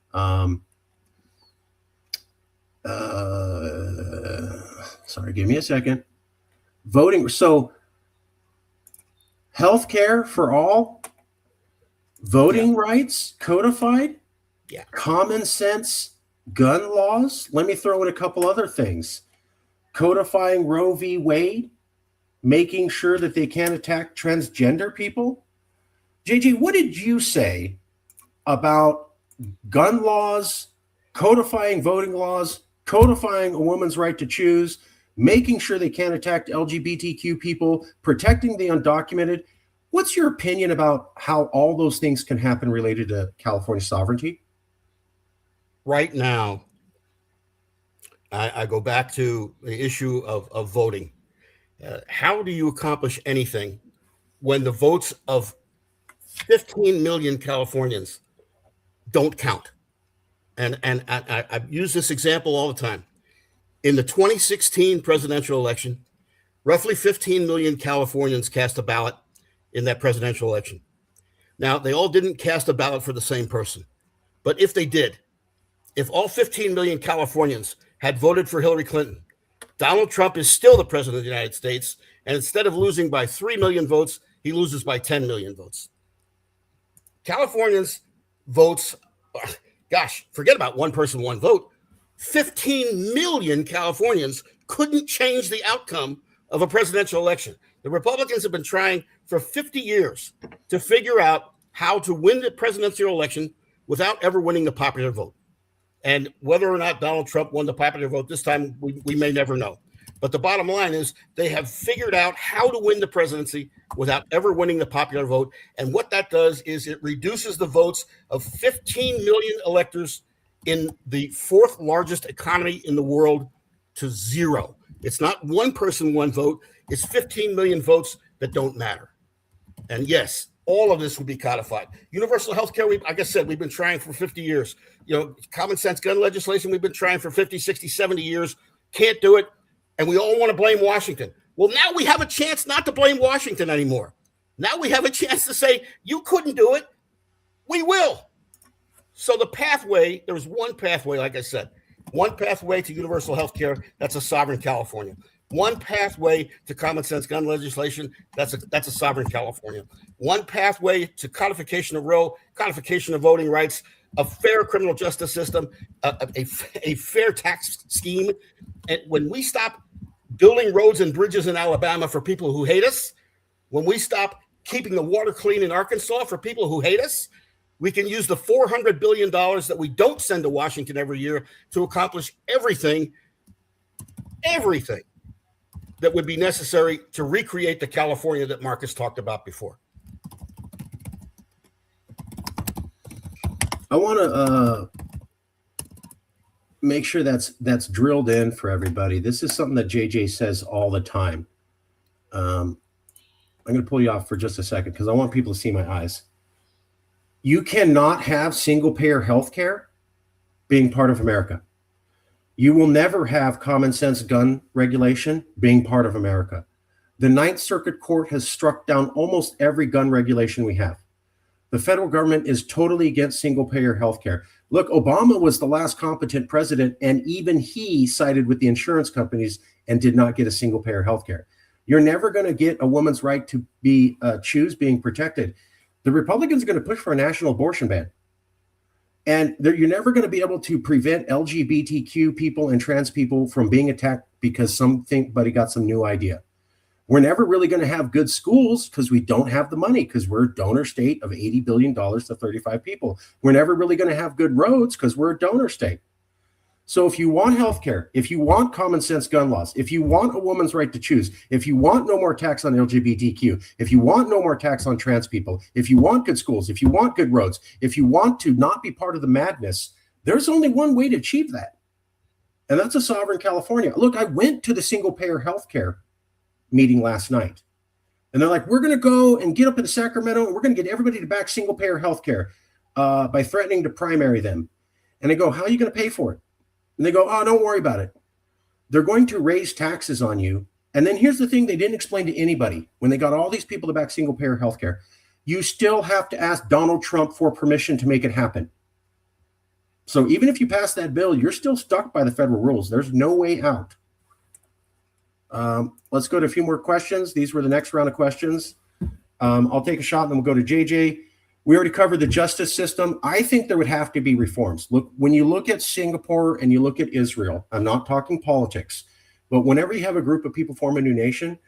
Sorry, give me a second. Voting. So healthcare for all, voting rights codified, common sense gun laws. Let me throw in a couple other things. Codifying Roe v. Wade, making sure that they can't attack transgender people. JJ, what did you say about gun laws, codifying voting laws, codifying a woman's right to choose, making sure they can't attack LGBTQ people, protecting the undocumented? What's your opinion about how all those things can happen related to California sovereignty? Right now, I go back to the issue of voting. How do you accomplish anything when the votes of 15 million Californians don't count? And I use this example all the time. In the 2016 presidential election, roughly 15 million Californians cast a ballot in that presidential election. Now, they all didn't cast a ballot for the same person. But if they did, if all 15 million Californians had voted for Hillary Clinton, Donald Trump is still the president of the United States. And instead of losing by 3 million votes, he loses by 10 million votes. Californians' votes, gosh, forget about one person, one vote. 15 million Californians couldn't change the outcome of a presidential election. The Republicans have been trying for 50 years to figure out how to win the presidential election without ever winning the popular vote. And whether or not Donald Trump won the popular vote this time, we may never know. But the bottom line is they have figured out how to win the presidency without ever winning the popular vote. And what that does is it reduces the votes of 15 million electors in the fourth largest economy in the world to zero. It's not one person, one vote. It's 15 million votes that don't matter. And yes, all of this will be codified. Universal health care, like I said, we've been trying for 50 years. You know, common sense gun legislation, we've been trying for 50, 60, 70 years. Can't do it. And we all want to blame Washington. Well, now we have a chance not to blame Washington anymore. Now we have a chance to say, you couldn't do it. We will. So the pathway, there's one pathway, like I said, one pathway to universal health care. That's a sovereign California. One pathway to common sense gun legislation. That's a sovereign California. One pathway to codification of Roe, codification of voting rights, a fair criminal justice system, a fair tax scheme. And when we stop building roads and bridges in Alabama for people who hate us, when we stop keeping the water clean in Arkansas for people who hate us, we can use the $400 billion that we don't send to Washington every year to accomplish everything that would be necessary to recreate the California that Marcus talked about before. I want to make sure that's drilled in for everybody. This is something that JJ says all the time. I'm going to pull you off for just a second because I want people to see my eyes. You cannot have single-payer health care being part of America. You will never have common sense gun regulation being part of America. The Ninth Circuit Court has struck down almost every gun regulation we have. The federal government is totally against single-payer health care. Look, Obama was the last competent president, and even he sided with the insurance companies and did not get a single-payer health care. You're never going to get a woman's right to be choose being protected. The Republicans are going to push for a national abortion ban. And you're never going to be able to prevent LGBTQ people and trans people from being attacked because somebody got some new idea. We're never really going to have good schools because we don't have the money, because we're a donor state of $80 billion to 35 people. We're never really going to have good roads because we're a donor state. So if you want healthcare, if you want common sense gun laws, if you want a woman's right to choose, if you want no more tax on LGBTQ, if you want no more tax on trans people, if you want good schools, if you want good roads, if you want to not be part of the madness, there's only one way to achieve that. And that's a sovereign California. Look, I went to the single payer healthcare meeting last night. And they're like, we're going to go and get up into Sacramento and we're going to get everybody to back single payer healthcare by threatening to primary them. And I go, how are you going to pay for it? And they go, oh, don't worry about it. They're going to raise taxes on you. And then here's the thing they didn't explain to anybody. When they got all these people to back single payer healthcare, you still have to ask Donald Trump for permission to make it happen. So even if you pass that bill, you're still stuck by the federal rules. There's no way out. Let's go to a few more questions. These were the next round of questions. I'll take a shot and then we'll go to JJ. We already covered the justice system. I think there would have to be reforms. Look, when you look at Singapore and you look at Israel, I'm not talking politics, but whenever you have a group of people form a new nation,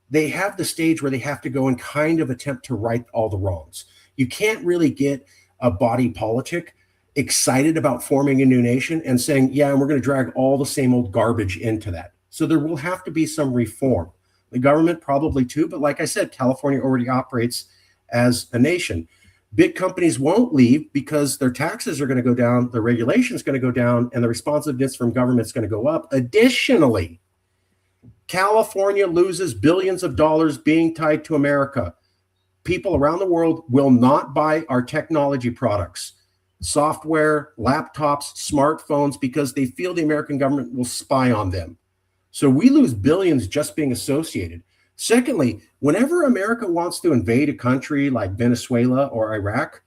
they have the stage where they have to go and kind of attempt to right all the wrongs. You can't really get a body politic excited about forming a new nation and saying, yeah, and we're going to drag all the same old garbage into that. So there will have to be some reform. The government probably too, but like I said, California already operates as a nation. Big companies won't leave because their taxes are going to go down, the regulation is going to go down, and the responsiveness from government is going to go up. Additionally, California loses billions of dollars being tied to America. People around the world will not buy our technology products, software, laptops, smartphones, because they feel the American government will spy on them. So we lose billions just being associated. Secondly, whenever America wants to invade a country like Venezuela or Iraq,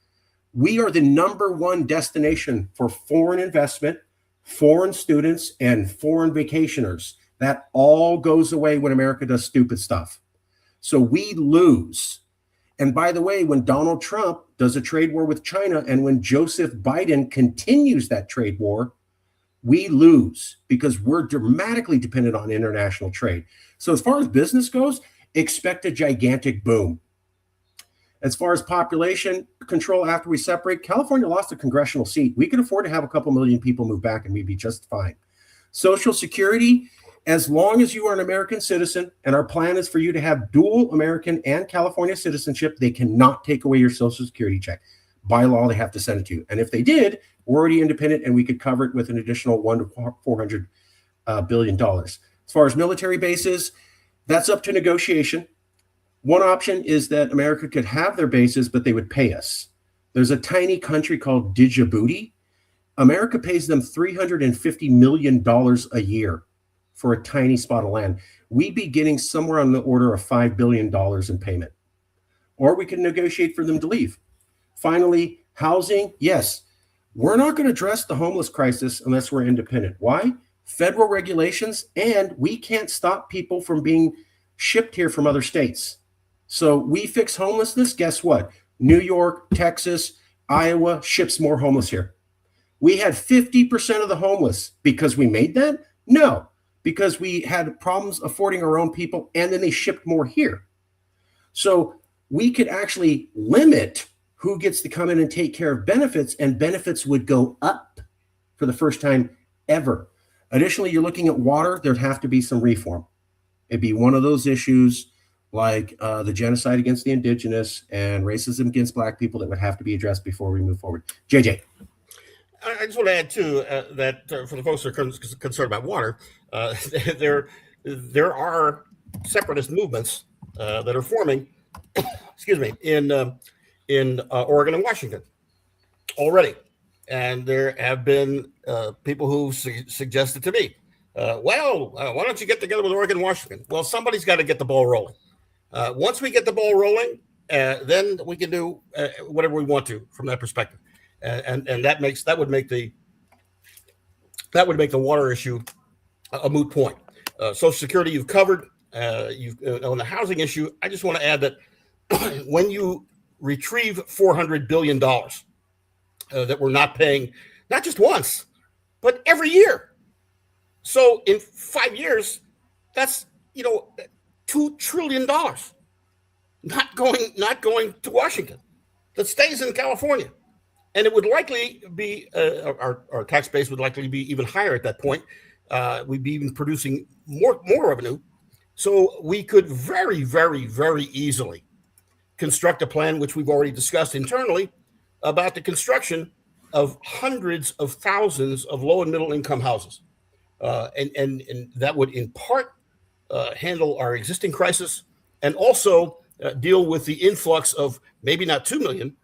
we are the #1 destination for foreign investment, foreign students, and foreign vacationers. That all goes away when America does stupid stuff. So we lose. And by the way, when Donald Trump does a trade war with China and when Joseph Biden continues that trade war, we lose because we're dramatically dependent on international trade. So as far as business goes, expect a gigantic boom. As far as population control after we separate, California lost a congressional seat. We could afford to have a couple million people move back and we'd be just fine. Social Security, as long as you are an American citizen, and our plan is for you to have dual American and California citizenship, they cannot take away your Social Security check. By law, they have to send it to you. And if they did, we're already independent and we could cover it with an additional $100 to $400 billion. As far as military bases, that's up to negotiation. One option is that America could have their bases, but they would pay us. There's a tiny country called Djibouti. America pays them $350 million a year for a tiny spot of land. We'd be getting somewhere on the order of $5 billion in payment. Or we can negotiate for them to leave. Finally, housing, yes. We're not going to address the homeless crisis unless we're independent. Why? Federal regulations, and we can't stop people from being shipped here from other states. So we fix homelessness. Guess what? New York, Texas, Iowa ships more homeless here. We had 50% of the homeless because we made that? No, because we had problems affording our own people, and then they shipped more here. So we could actually limit who gets to come in and take care of benefits, and benefits would go up for the first time ever. Additionally, you're looking at water. There'd have to be some reform. It'd be one of those issues like the genocide against the indigenous and racism against Black people that would have to be addressed before we move forward. JJ. I just want to add, too, that for the folks that are concerned about water, there are separatist movements that are forming, excuse me, in Oregon and Washington already. And there have been people who suggested to me, why don't you get together with Oregon and Washington? Well, somebody's got to get the ball rolling. Once we get the ball rolling, then we can do whatever we want to from that perspective. And that would make the water issue a moot point. Social Security you've covered. On the housing issue, I just want to add that when you retrieve $400 billion that we're not paying, not just once, but every year. So in 5 years, that's $2 trillion not going to Washington, that stays in California. And it would likely be our tax base would likely be even higher at that point. We'd be even producing more revenue. So we could very, very, very easily construct a plan, which we've already discussed internally, about the construction of hundreds of thousands of low and middle income houses. And that would in part handle our existing crisis and also deal with the influx of maybe not 2 million,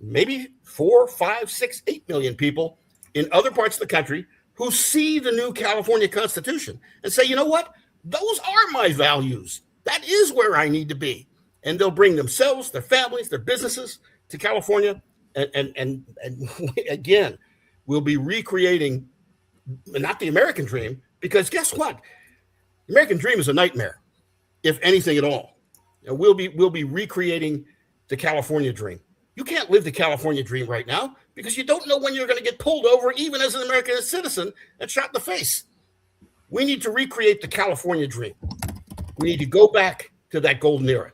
maybe 4, 5, 6, 8 million people in other parts of the country who see the new California Constitution and say, you know what? Those are my values. That is where I need to be. And they'll bring themselves, their families, their businesses to California. And again, we'll be recreating not the American dream, because guess what? The American dream is a nightmare, if anything at all. We'll be recreating the California dream. You can't live the California dream right now because you don't know when you're going to get pulled over, even as an American citizen, and shot in the face. We need to recreate the California dream. We need to go back to that golden era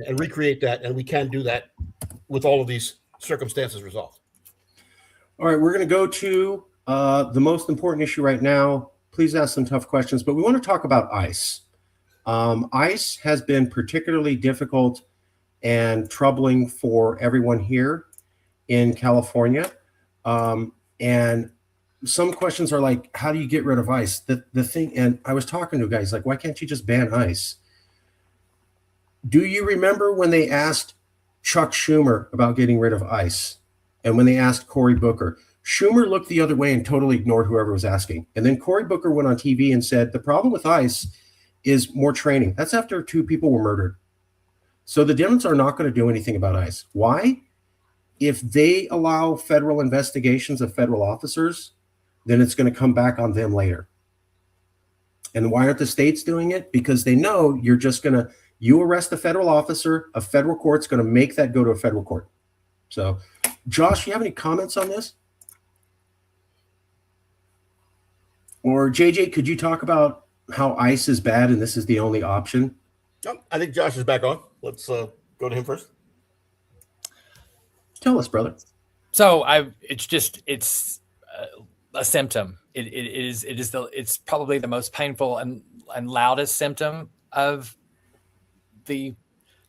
and recreate that, and we can do that with all of these circumstances resolved. All right, we're going to go to the most important issue right now. Please ask some tough questions, but we want to talk about ICE. ICE has been particularly difficult and troubling for everyone here in California. And some questions are like, how do you get rid of ICE? The thing, and I was talking to guys like, why can't you just ban ICE? Do you remember when they asked Chuck Schumer about getting rid of ICE? And when they asked Cory Booker, Schumer looked the other way and totally ignored whoever was asking. And then Cory Booker went on TV and said, the problem with ICE is more training. That's after 2 people were murdered. So the Democrats are not going to do anything about ICE. Why? If they allow federal investigations of federal officers, then it's going to come back on them later. And why aren't the states doing it? Because they know you're just going to, you arrest a federal officer, a federal court's going to make that go to a federal court. So, Josh, you have any comments on this? Or JJ, could you talk about how ICE is bad and this is the only option? I think Josh is back on. Let's go to him first. Tell us, brother. So it's a symptom. It's probably the most painful and loudest symptom of the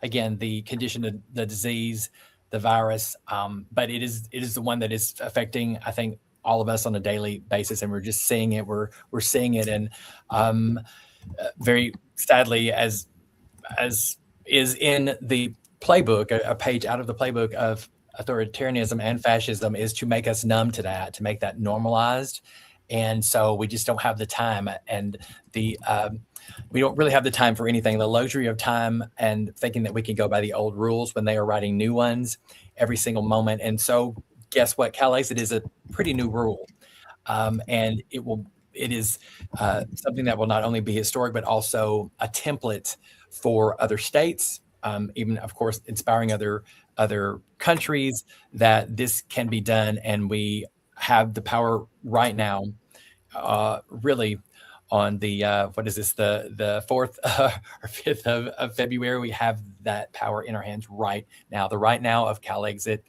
condition of the disease, the virus. But it is the one that is affecting, I think, all of us on a daily basis, and we're just seeing it. We're seeing it, and very sadly, as is in the playbook, a page out of the playbook of authoritarianism and fascism is to make us numb to that, to make that normalized. And so we just don't have the time, and we don't really have the time for anything. The luxury of time and thinking that we can go by the old rules when they are writing new ones every single moment. And so guess what? CalExit is a pretty new rule. And it is something that will not only be historic, but also a template for other states, even, of course, inspiring other countries that this can be done. And we have the power right now, really on the, the 4th or 5th of February, we have that power in our hands right now. The right now of CalExit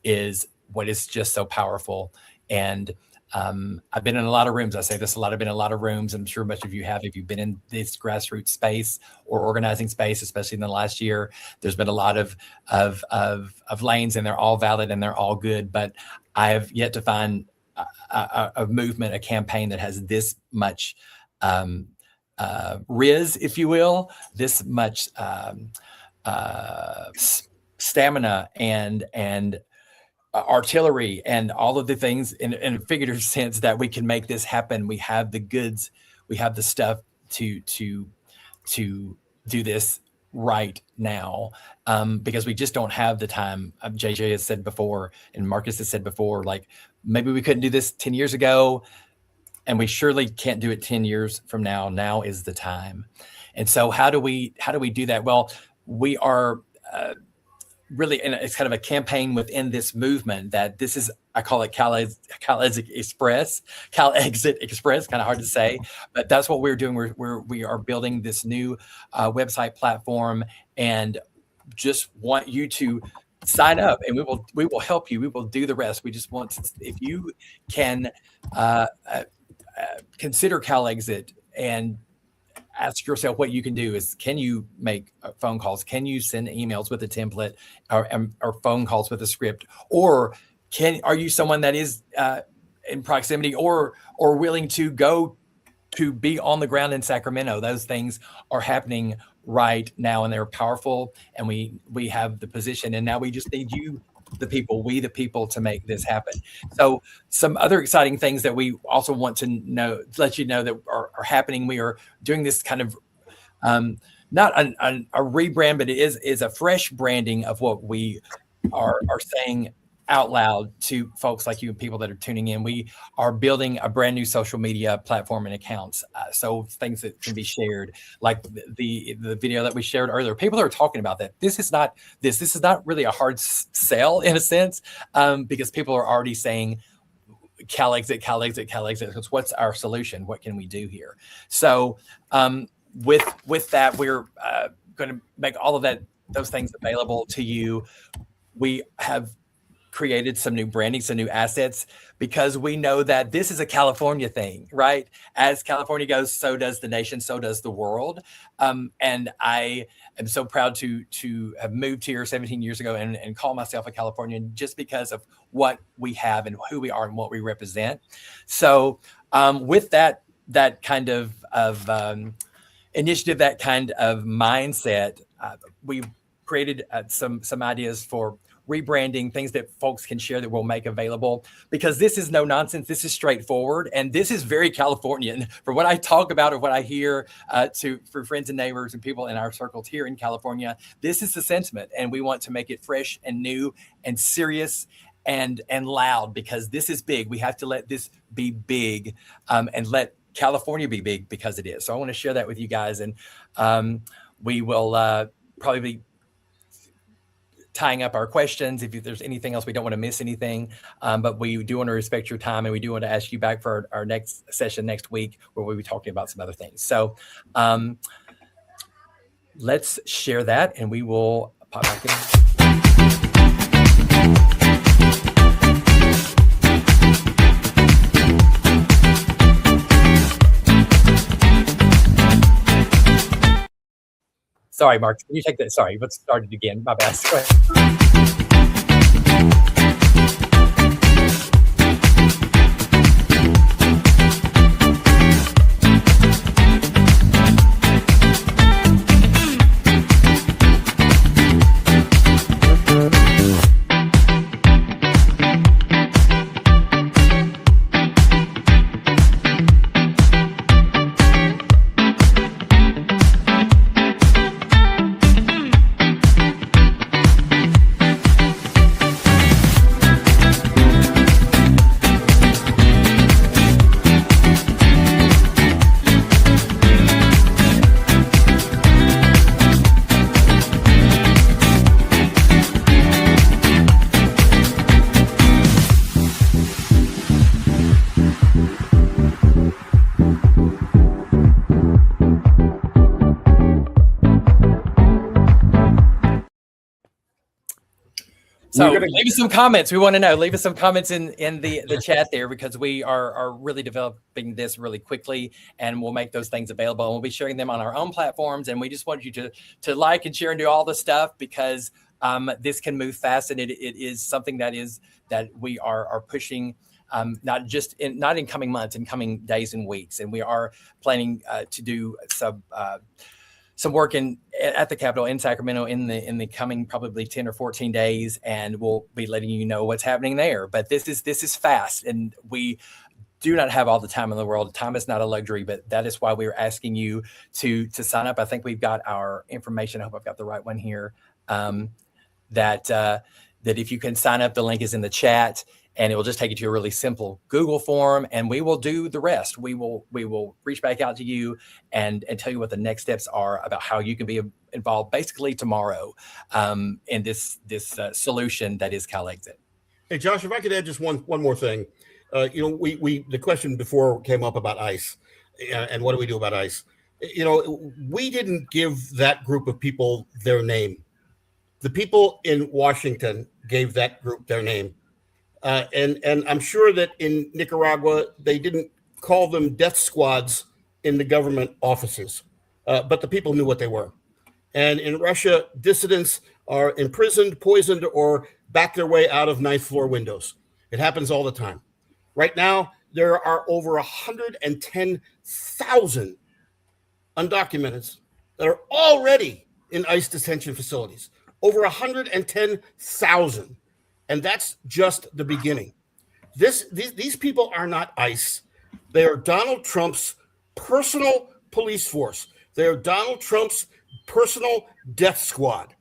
is what is just so powerful. And I've been in a lot of rooms. I say this a lot. I've been in a lot of rooms. I'm sure much of you have. If you've been in this grassroots space or organizing space, especially in the last year, there's been a lot of lanes, and they're all valid and they're all good. But I have yet to find a movement, a campaign that has this much riz, if you will, this much stamina and artillery and all of the things in a figurative sense that we can make this happen. We have the goods, we have the stuff to do this right now, because we just don't have the time. JJ has said before, and Marcus has said before, like maybe we couldn't do this 10 years ago, and we surely can't do it 10 years from now. Now is the time. And so how do we do that? Well, we are really, and it's kind of a campaign within this movement that this is, I call it CalExit Express, kind of hard to say, but that's what we're doing. We are building this new website platform, and just want you to sign up, and we will help you. We will do the rest. We just want to, if you can consider CalExit and ask yourself what you can do is, can you make phone calls? Can you send emails with a template or phone calls with a script? Or are you someone that is in proximity or willing to go to be on the ground in Sacramento? Those things are happening right now, and they're powerful, and we have the position, and now we just need you, we the people, to make this happen. So some other exciting things that we also want to let you know that are happening. We are doing this kind of not a rebrand, but it is a fresh branding of what we are saying out loud to folks like you and people that are tuning in. We are building a brand new social media platform and accounts. So things that can be shared, like the video that we shared earlier. People are talking about that. This is not really a hard sell in a sense, because people are already saying CalExit. What's our solution? What can we do here? So with that, we're going to make all of those things available to you. We have created some new branding, some new assets, because we know that this is a California thing, right? As California goes, so does the nation, so does the world. And I am so proud to have moved here 17 years ago and call myself a Californian, just because of what we have and who we are and what we represent. So with that kind of initiative, that kind of mindset, we've created some ideas for rebranding, things that folks can share that we'll make available, because this is no nonsense. This is straightforward, and this is very Californian. For what I talk about or what I hear for friends and neighbors and people in our circles here in California, this is the sentiment, and we want to make it fresh and new and serious and loud, because this is big. We have to let this be big, and let California be big, because it is. So I want to share that with you guys, and we will probably be tying up our questions if there's anything else. We don't want to miss anything, but we do want to respect your time, and we do want to ask you back for our next session next week, where we'll be talking about some other things. So let's share that, and we will pop back in. Sorry, Mark, can you take that? Sorry, let's start it again. My bad. Go ahead. So leave us some comments. We want to know. Leave us some comments in the chat there, because we are really developing this really quickly, and we'll make those things available. And we'll be sharing them on our own platforms. And we just want you to like and share and do all the stuff, because this can move fast, and it is something that we are pushing. Not in coming months, in coming days and weeks, and we are planning to do some work at the Capitol in Sacramento in the coming probably 10 or 14 days, and we'll be letting you know what's happening there. But this is fast, and we do not have all the time in the world. Time is not a luxury, but that is why we're asking you to sign up. I think we've got our information. I hope I've got the right one here. That if you can sign up, the link is in the chat. and it will just take you to a really simple Google form, and we will do the rest. We will reach back out to you and tell you what the next steps are about how you can be involved basically tomorrow in this solution that is CalExit. Hey, Josh, if I could add just one more thing. The question before came up about ICE and what do we do about ICE? We didn't give that group of people their name. The people in Washington gave that group their name. And I'm sure that in Nicaragua, they didn't call them death squads in the government offices, but the people knew what they were. And in Russia, dissidents are imprisoned, poisoned, or back their way out of ninth floor windows. It happens all the time. Right now, there are over 110,000 undocumented that are already in ICE detention facilities. Over 110,000. And that's just the beginning. These people are not ICE. They are Donald Trump's personal police force. They are Donald Trump's personal death squad.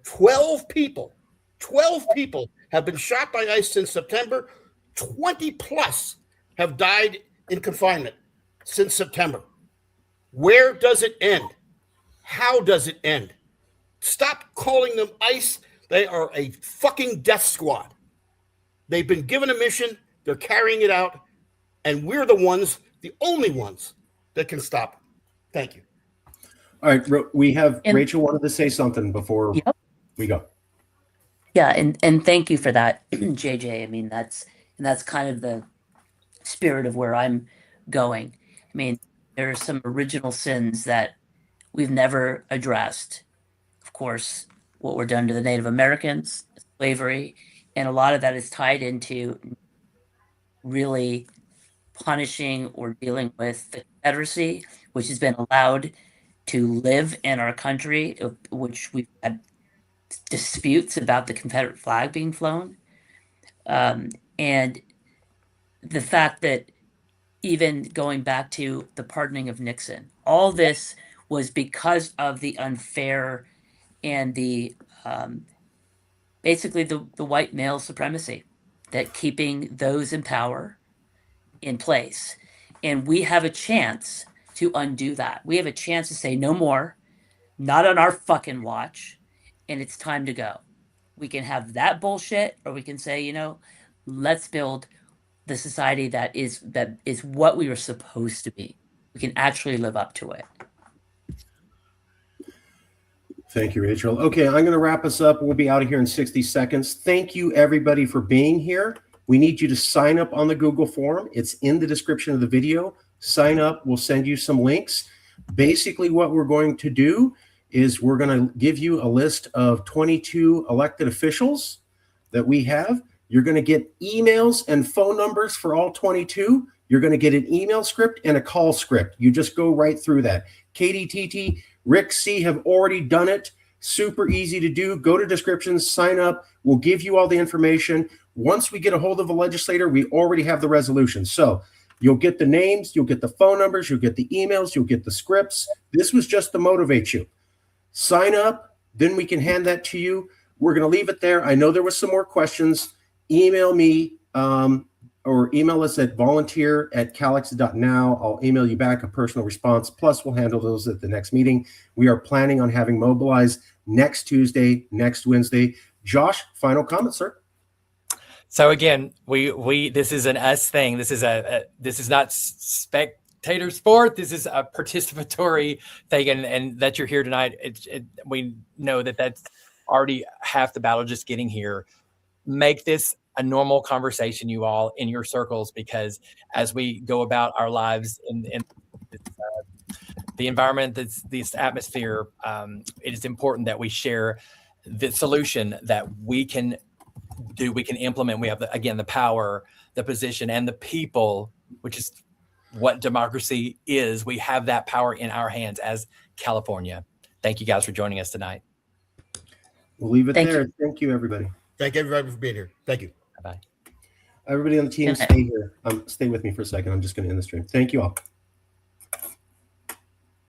12 people have been shot by ICE since September. 20 plus have died in confinement since September. Where does it end? How does it end? Stop calling them ICE. They are a fucking death squad. They've been given a mission. They're carrying it out. And we're the only ones that can stop it. Thank you. All right. We have Rachel wanted to say something before we go. Yeah. And thank you for that, JJ. I mean, that's kind of the spirit of where I'm going. I mean, there are some original sins that we've never addressed. Of course, what were done to the Native Americans, slavery, and a lot of that is tied into really punishing or dealing with the Confederacy, which has been allowed to live in our country, which we've had disputes about the Confederate flag being flown. And the fact that even going back to the pardoning of Nixon, all this was because of the unfair and the basically the white male supremacy that keeping those in power in place. And we have a chance to undo that. We have a chance to say no more, not on our fucking watch, and it's time to go. We can have that bullshit, or we can say, let's build the society that is what we were supposed to be. We can actually live up to it. Thank you, Rachel. Okay, I'm going to wrap us up. We'll be out of here in 60 seconds. Thank you, everybody, for being here. We need you to sign up on the Google form. It's in the description of the video. Sign up. We'll send you some links. Basically, what we're going to do is we're going to give you a list of 22 elected officials that we have. You're going to get emails and phone numbers for all 22. You're going to get an email script and a call script. You just go right through that. Katie, TT, Rick C have already done it. Super easy to do. Go to descriptions, sign up. We'll give you all the information. Once we get a hold of a legislator, we already have the resolution. So you'll get the names, you'll get the phone numbers, you'll get the emails, you'll get the scripts. This was just to motivate you. Sign up, then we can hand that to you. We're going to leave it there. I know there was some more questions. Email me or email us at volunteer@calexit.now. I'll email you back a personal response. Plus, we'll handle those at the next meeting. We are planning on having mobilized next Tuesday, next Wednesday. Josh, final comment, sir. So again, we this is an us thing. This is not spectator sport. This is a participatory thing, and that you're here tonight. We know that that's already half the battle just getting here. Make this a normal conversation, you all, in your circles, because as we go about our lives in the environment, this atmosphere, it is important that we share the solution that we can do, we can implement. We have, the power, the position, and the people, which is what democracy is. We have that power in our hands as California. Thank you guys for joining us tonight. We'll leave it Thank there. you. Thank you, everybody. Thank everybody for being here. Thank you. Bye-bye. Everybody on the team, stay here. Stay with me for a second. I'm just going to end the stream. Thank you all.